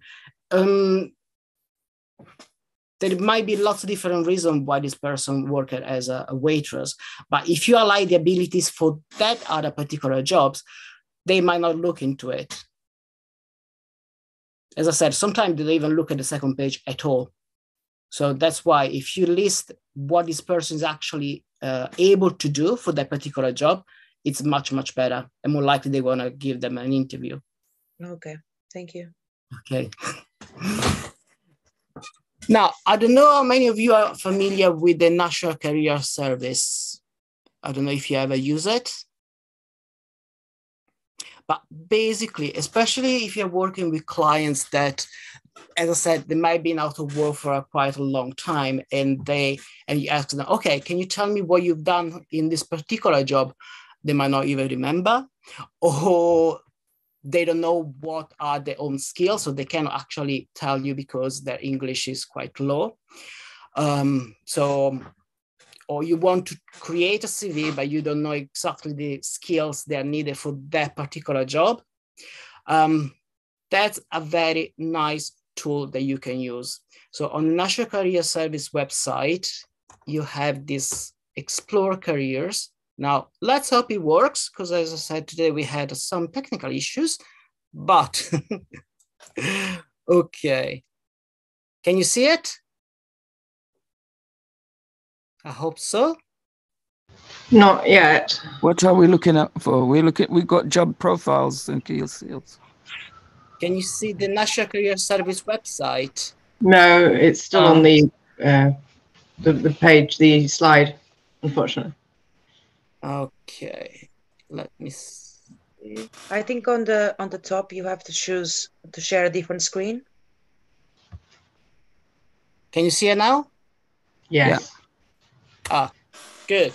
There might be lots of different reasons why this person worked as a waitress, but if you align the abilities for that other particular jobs, they might not look into it. As I said, sometimes they don't even look at the second page at all. So that's why if you list what this person is actually able to do for that particular job, it's much, much better and more likely they want to give them an interview. Okay, thank you. Okay. Now, I don't know how many of you are familiar with the National Career Service. I don't know if you ever use it. But basically, especially if you're working with clients that, as I said, they might be out of work for quite a long time, and you ask them, okay, can you tell me what you've done in this particular job? They might not even remember, or they don't know what are their own skills, so they cannot actually tell you because their English is quite low. Or you want to create a CV, but you don't know exactly the skills that are needed for that particular job. That's a very nice tool that you can use. So on the National Career Service website, you have this Explore Careers. Now, let's hope it works, because as I said, today we had some technical issues, but okay. Can you see it? I hope so. Not yet. What are we looking at for? We've got job profiles and key skills. Can you see the National Career Service website? No, it's still on the page, the slide, unfortunately. Okay, let me see. I think on the top you have to choose to share a different screen. Can you see it now? Yes. Yeah. Ah, good.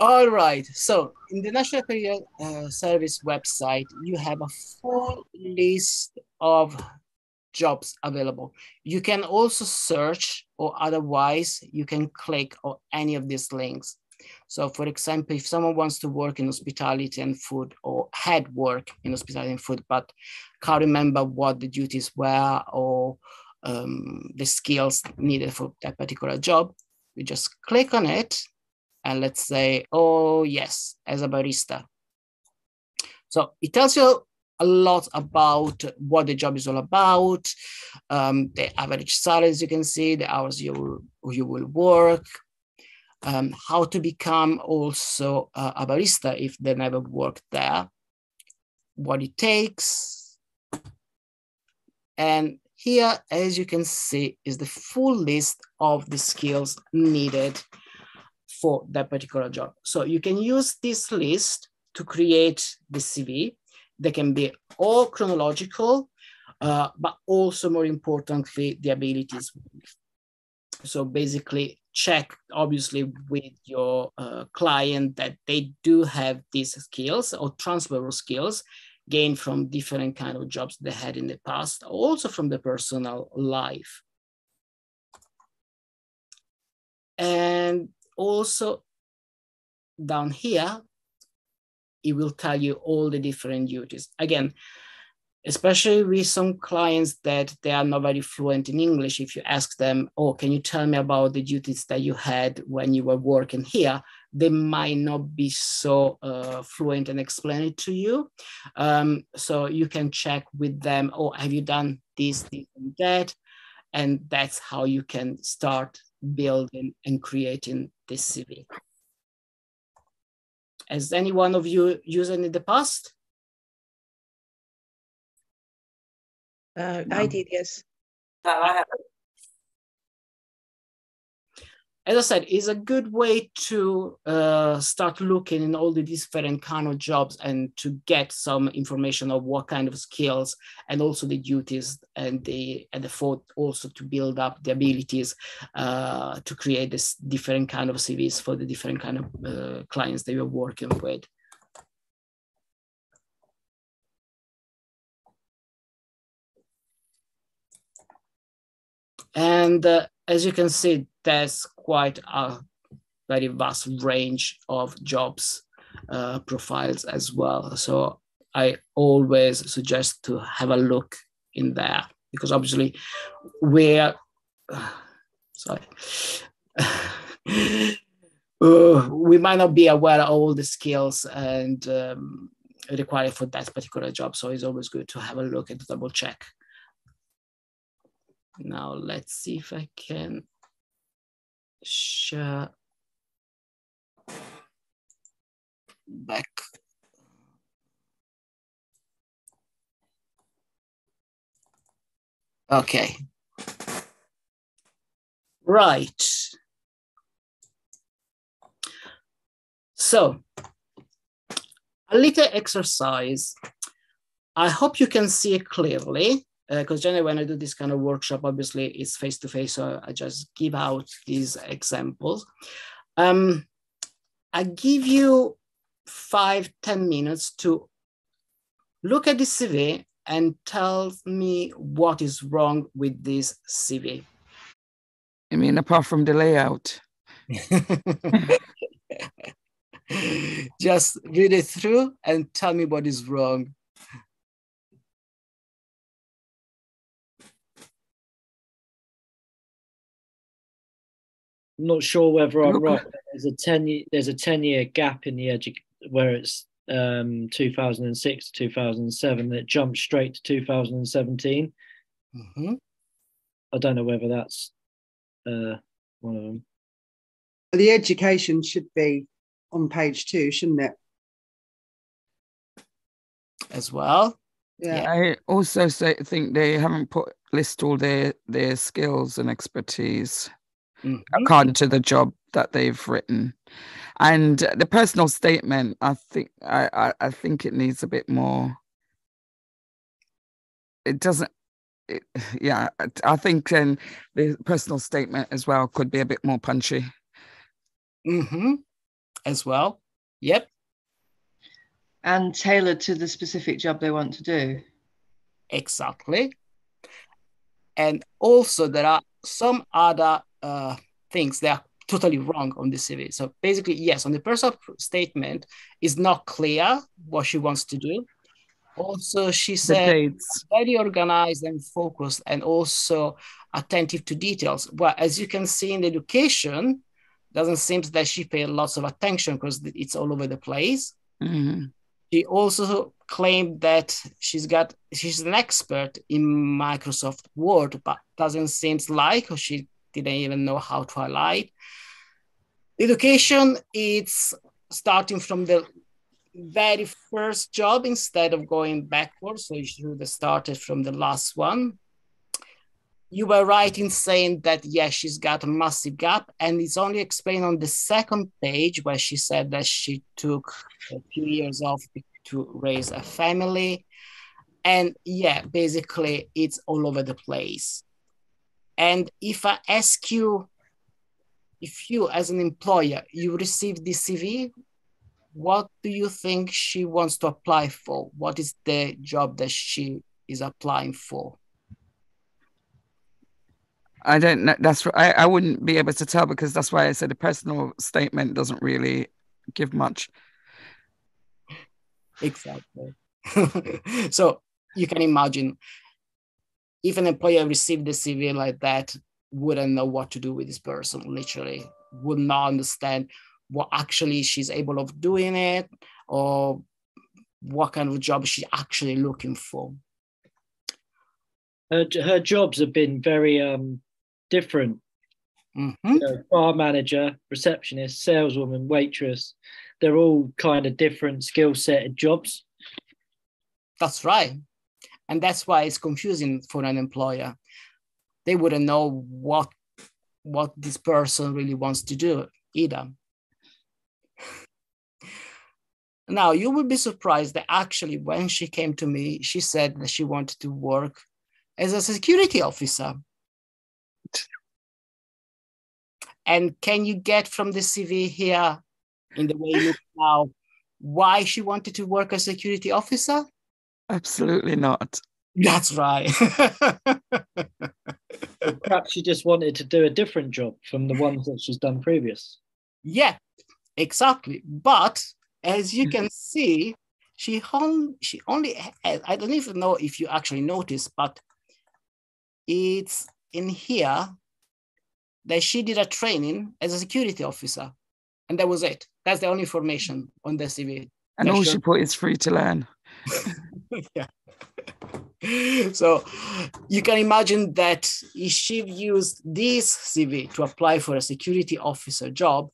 All right. So in the National Career Service website, you have a full list of jobs available. You can also search, or otherwise you can click on any of these links. So for example, if someone wants to work in hospitality and food, or had work in hospitality and food, but can't remember what the duties were or the skills needed for that particular job, you just click on it and let's say, oh yes, as a barista. So it tells you a lot about what the job is all about, the average salary, as you can see, the hours you will work, how to become also a barista if they never worked there, what it takes. And here, as you can see, is the full list of the skills needed for that particular job. So you can use this list to create the CV. They can be all chronological, but also more importantly, the abilities. So basically check obviously with your client that they do have these skills or transferable skills gained from different kind of jobs they had in the past, also from the personal life. And also down here, it will tell you all the different duties. Again, especially with some clients that they are not very fluent in English, if you ask them, oh, can you tell me about the duties that you had when you were working here? They might not be so fluent and explain it to you. So you can check with them, oh, have you done this, and that? And that's how you can start building and creating this CV. Has any one of you used it in the past? No. I did, yes. I haven't. As I said, it's a good way to start looking in all the different kind of jobs and to get some information of what kind of skills and also the duties and the thought also to build up the abilities to create this different kind of CVs for the different kind of clients that you're working with. And as you can see, there's quite a very vast range of jobs profiles as well. So I always suggest to have a look in there, because obviously we're sorry. We might not be aware of all the skills and required for that particular job. So it's always good to have a look and double check. Now let's see if I can share back. Okay. Right. So, a little exercise. I hope you can see it clearly, because generally when I do this kind of workshop, obviously it's face-to-face, so I just give out these examples. I give you 5-10 minutes to look at the CV and tell me what is wrong with this CV. I mean, apart from the layout. Just read it through and tell me what is wrong. I'm not sure whether I'm right. There's a 10-year gap in the where it's 2006 to 2007. It jumped straight to 2017. Mm-hmm. I don't know whether that's one of them. The education should be on page 2, shouldn't it? As well. Yeah. I also think they haven't list all their skills and expertise according to the job that they've written. And the personal statement, I think it needs a bit more. It doesn't. Yeah, I think the personal statement as well could be a bit more punchy. As well. Yep. And tailored to the specific job they want to do. Exactly. And also there are some other things that are totally wrong on the CV. So basically, yes, on the personal statement, it's not clear what she wants to do. Also, she said very organized and focused and also attentive to details. Well, as you can see in the education, doesn't seem that she paid lots of attention because it's all over the place. Mm-hmm. She also claimed that she's an expert in Microsoft Word, but doesn't seem like, or she didn't even know how to highlight. Education, it's starting from the very first job instead of going backwards. So you should have started from the last one. You were right in saying that, yes, she's got a massive gap, and it's only explained on the second page where she said that she took a few years off to raise a family. And yeah, basically it's all over the place. And if I ask you, if you as an employer, you receive this CV, what do you think she wants to apply for? What is the job that she is applying for? I don't know. I wouldn't be able to tell, because that's why I said a personal statement doesn't really give much. Exactly. So you can imagine if an employer received the CV like that, wouldn't know what to do with this person, literally would not understand what actually she's able of doing it or what kind of job she's actually looking for. Her jobs have been very different. You know, bar manager, receptionist, saleswoman, waitress. They're all kind of different skill set jobs. That's right. And that's why it's confusing for an employer. They wouldn't know what this person really wants to do either. Now, you will be surprised that actually when she came to me, she said that she wanted to work as a security officer. And can you get from the CV here, in the way you look now, why she wanted to work as a security officer? Absolutely not. That's right. Perhaps she just wanted to do a different job from the ones that she's done previous. Yeah, exactly. But as you can see, she only had, I don't even know if you actually noticed, but it's in here that she did a training as a security officer, and that was it. That's the only information on the CV. And all she put is free to learn. Yeah. So you can imagine that if she used this CV to apply for a security officer job,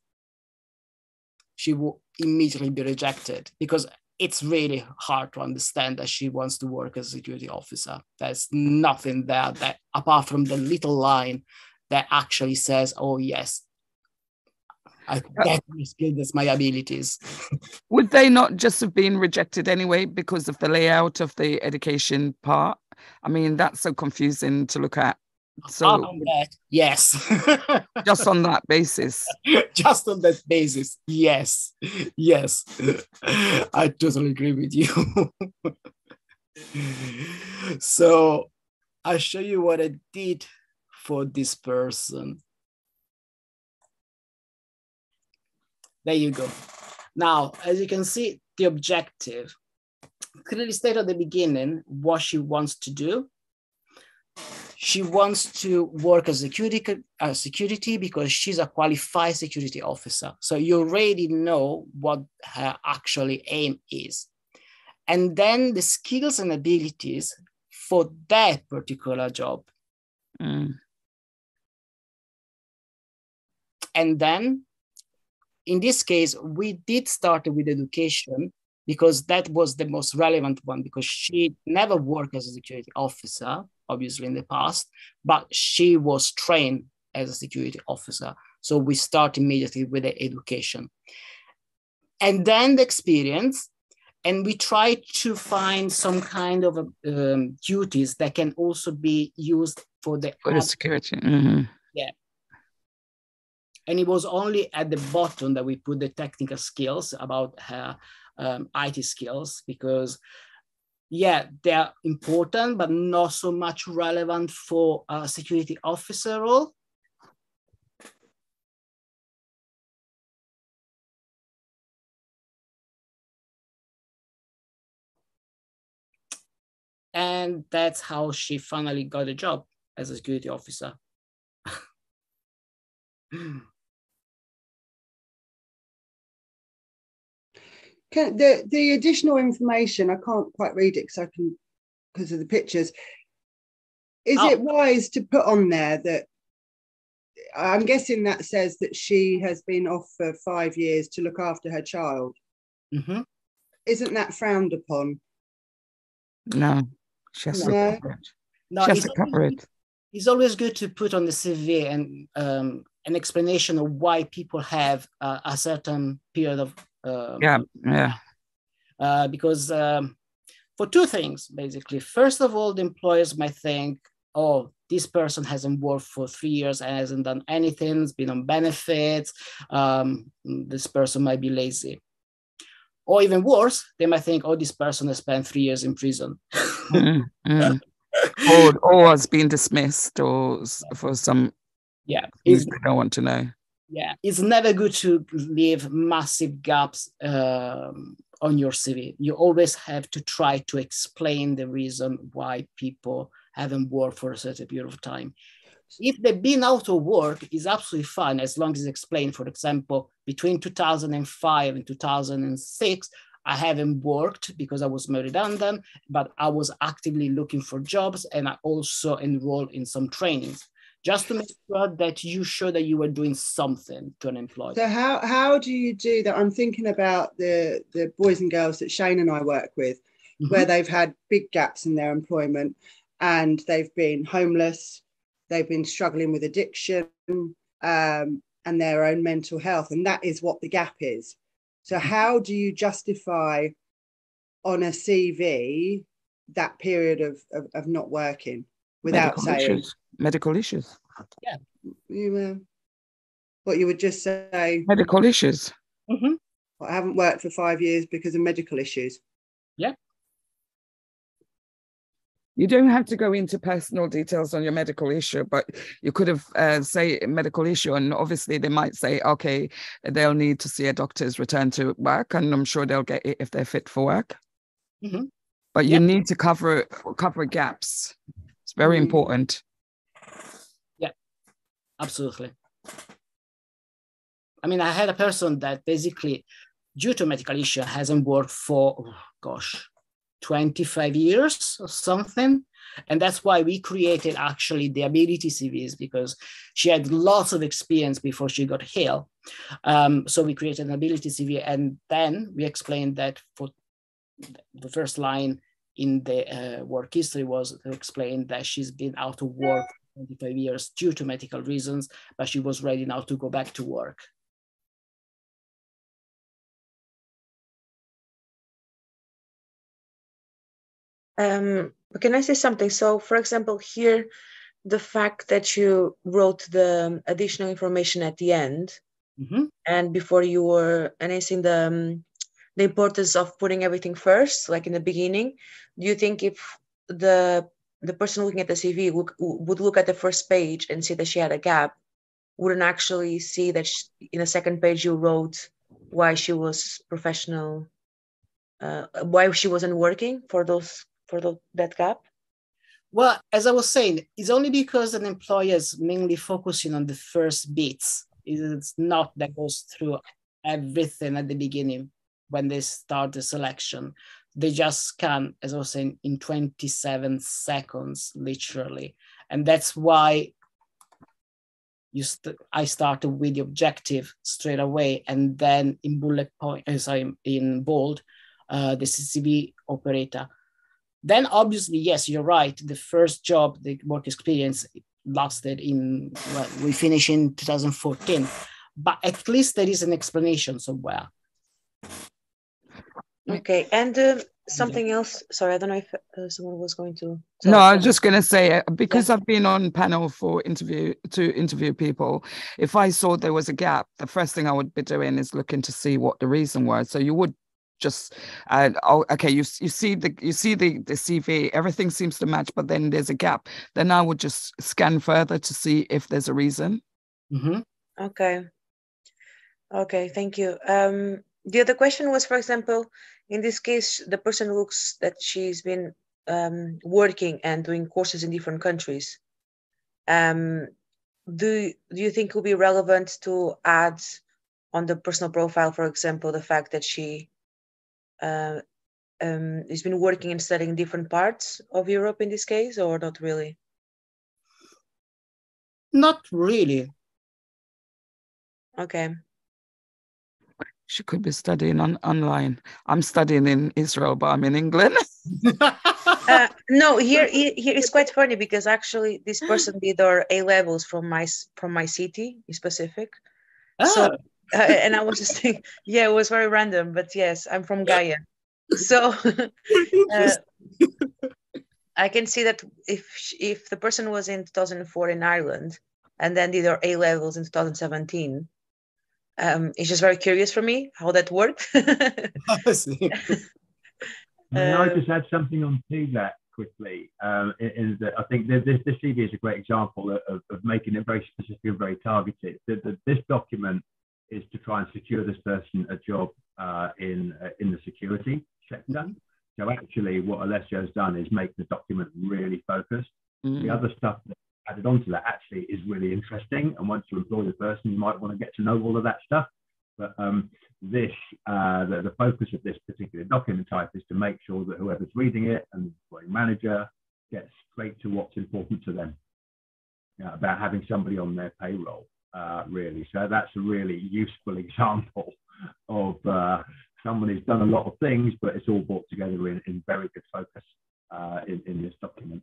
she will immediately be rejected, because it's really hard to understand that she wants to work as a security officer. There's nothing there that, apart from the little line that actually says, oh yes, I definitely skilled as my abilities. Would they not just have been rejected anyway because of the layout of the education part? I mean, that's so confusing to look at. So on that, yes. Just on that basis. Just on that basis, yes. Yes. I totally agree with you. So I'll show you what I did for this person. There you go. Now, as you can see, the objective clearly stated at the beginning what she wants to do. She wants to work as security because she's a qualified security officer. So you already know what her actual aim is. And then the skills and abilities for that particular job. Mm. And then, in this case, we did start with education because that was the most relevant one, because she never worked as a security officer, obviously in the past, but she was trained as a security officer. So we start immediately with the education. And then the experience, and we try to find some kind of duties that can also be used for the security. Mm-hmm. Yeah. And it was only at the bottom that we put the technical skills about her IT skills, because yeah, they're important, but not so much relevant for a security officer role. And that's how she finally got a job as a security officer. The additional information, I can't quite read it because of the pictures. Is it wise to put on there that, I'm guessing that says that she has been off for 5 years to look after her child? Mm-hmm. Isn't that frowned upon? No, she has to cover it. No, she has to cover it. It's always good to put on the CV and an explanation of why people have a certain period of because for two things, basically. First of all, the employers might think, oh, this person hasn't worked for 3 years and hasn't done anything, has been on benefits. This person might be lazy. Or even worse, they might think, oh, this person has spent 3 years in prison. Mm-hmm. or has been dismissed, or for some things they don't want to know. Yeah, it's never good to leave massive gaps on your CV. You always have to try to explain the reason why people haven't worked for a certain period of time. If they've been out of work, it's absolutely fine as long as it's explained. For example, between 2005 and 2006, I haven't worked because I was made redundant, but I was actively looking for jobs, and I also enrolled in some trainings, just to make sure that you show that you were doing something to an employer. So how do you do that? I'm thinking about the boys and girls that Shane and I work with, where they've had big gaps in their employment and they've been homeless, they've been struggling with addiction and their own mental health, and that is what the gap is. So how do you justify on a CV that period of not working without medical issues? Yeah. What you would just say? Medical issues. Mm-hmm. I haven't worked for 5 years because of medical issues. Yeah. You don't have to go into personal details on your medical issue, but you could have say medical issue, and obviously they might say, okay, they'll need to see a doctor's return to work, and I'm sure they'll get it if they're fit for work. Mm-hmm. But you need to cover gaps. It's very important. Yeah, absolutely. I mean, I had a person that basically, due to medical issue, hasn't worked for, 25 years or something. And that's why we created actually the ability CVs, because she had lots of experience before she got ill. So we created an ability CV, and then we explained that for the first line in the work history was to explain that she's been out of work for 25 years due to medical reasons, but she was ready now to go back to work. Can I say something? So, for example, here, the fact that you wrote the additional information at the end, and before you were, and I think the importance of putting everything first, like in the beginning. Do you think if the person looking at the CV would look at the first page and see that she had a gap, wouldn't actually see that in the second page you wrote why she was professional, why she wasn't working for that gap? Well, as I was saying, it's only because an employer is mainly focusing on the first bits. It's not that goes through everything at the beginning when they start the selection. They just scan, as I was saying, in 27 seconds, literally. And that's why I started with the objective straight away, and then in in bold, the CV operator. Then obviously, yes, you're right. The first job, the work experience, lasted we finished in 2014, but at least there is an explanation somewhere. Okay, and something else. Sorry, I don't know if someone was going to. No, I was just going to say, because I've been on panel to interview people, if I saw there was a gap, the first thing I would be doing is looking to see what the reason was. So you would just, okay, you see the CV, everything seems to match, but then there's a gap. Then I would just scan further to see if there's a reason. Okay, thank you. The other question was, for example, in this case, the person looks that she's been working and doing courses in different countries. Do you think it will be relevant to add on the personal profile, for example, the fact that she has been working and studying in different parts of Europe in this case, or not really? Not really. Okay. She could be studying online. I'm studying in Israel, but I'm in England. No, here it's quite funny because actually this person did our A levels from my city in specific. So and I was just thinking, yeah, it was very random, but yes, I'm from Gaia. So I can see that if the person was in 2004 in Ireland and then did our A levels in 2017. It's just very curious for me how that worked. May I just add something on to that quickly? Is that I think this CV is a great example of making it very specific and very targeted. This document is to try and secure this person a job in the security sector. So actually what Alessio has done is make the document really focused. The other stuff that added onto that actually is really interesting, and once you employ the person, you might want to get to know all of that stuff. But the focus of this particular document type is to make sure that whoever's reading it and the employee manager gets straight to what's important to them about having somebody on their payroll, really. So that's a really useful example of someone who's done a lot of things, but it's all brought together in very good focus. In this document.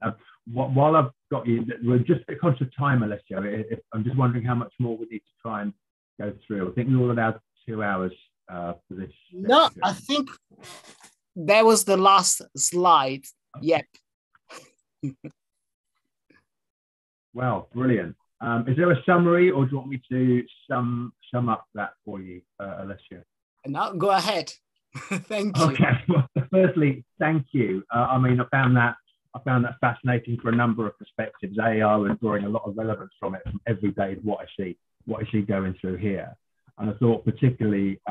While I've got you, we're just a bit conscious of time, Alessio. I'm just wondering how much more we need to try and go through. I think we're all allowed 2 hours for this. No, I think that was the last slide. Yep. Well, brilliant. Is there a summary, or do you want me to sum up that for you, Alessio? Now go ahead. Thank you. Okay. Well, firstly, thank you. I mean, I found that fascinating for a number of perspectives. I was drawing a lot of relevance from it from every day of what I see going through here. And I thought particularly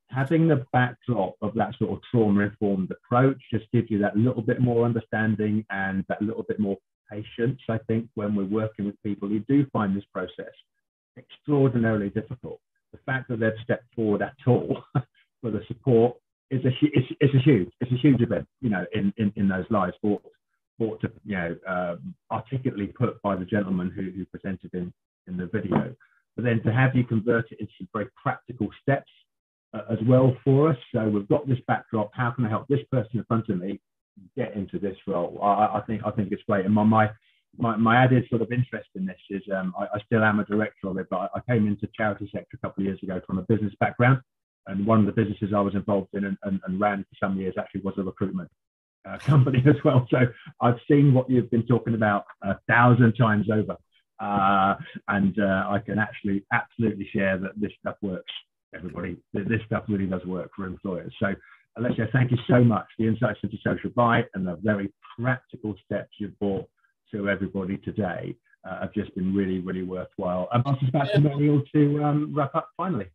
having the backdrop of that sort of trauma-informed approach just gives you that little bit more understanding and that little bit more patience, I think, when we're working with people who do find this process extraordinarily difficult. The fact that they've stepped forward at all for the support is a huge event, you know, in those lives, brought to, you know, articulately put by the gentleman who presented in the video. But then to have you convert it into very practical steps as well for us. So we've got this backdrop. How can I help this person in front of me get into this role? I think it's great. And my added sort of interest in this is I still am a director of it, but I came into the charity sector a couple of years ago from a business background. And one of the businesses I was involved in and ran for some years actually was a recruitment company as well. So I've seen what you've been talking about 1,000 times over. And I can actually absolutely share that this stuff works, everybody. This stuff really does work for employers. So Alessio, thank you so much for the insights into social bite and the very practical steps you've brought to everybody today have just been really, really worthwhile. I'll pass this back to Mariel to wrap up finally.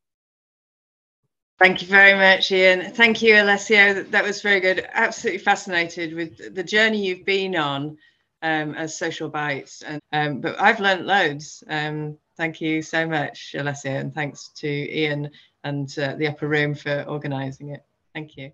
Thank you very much, Iain. Thank you, Alessio. That was very good. Absolutely fascinated with the journey you've been on as Social Bites. And but I've learnt loads. Thank you so much, Alessio, and thanks to Iain and the Upper Room for organising it. Thank you.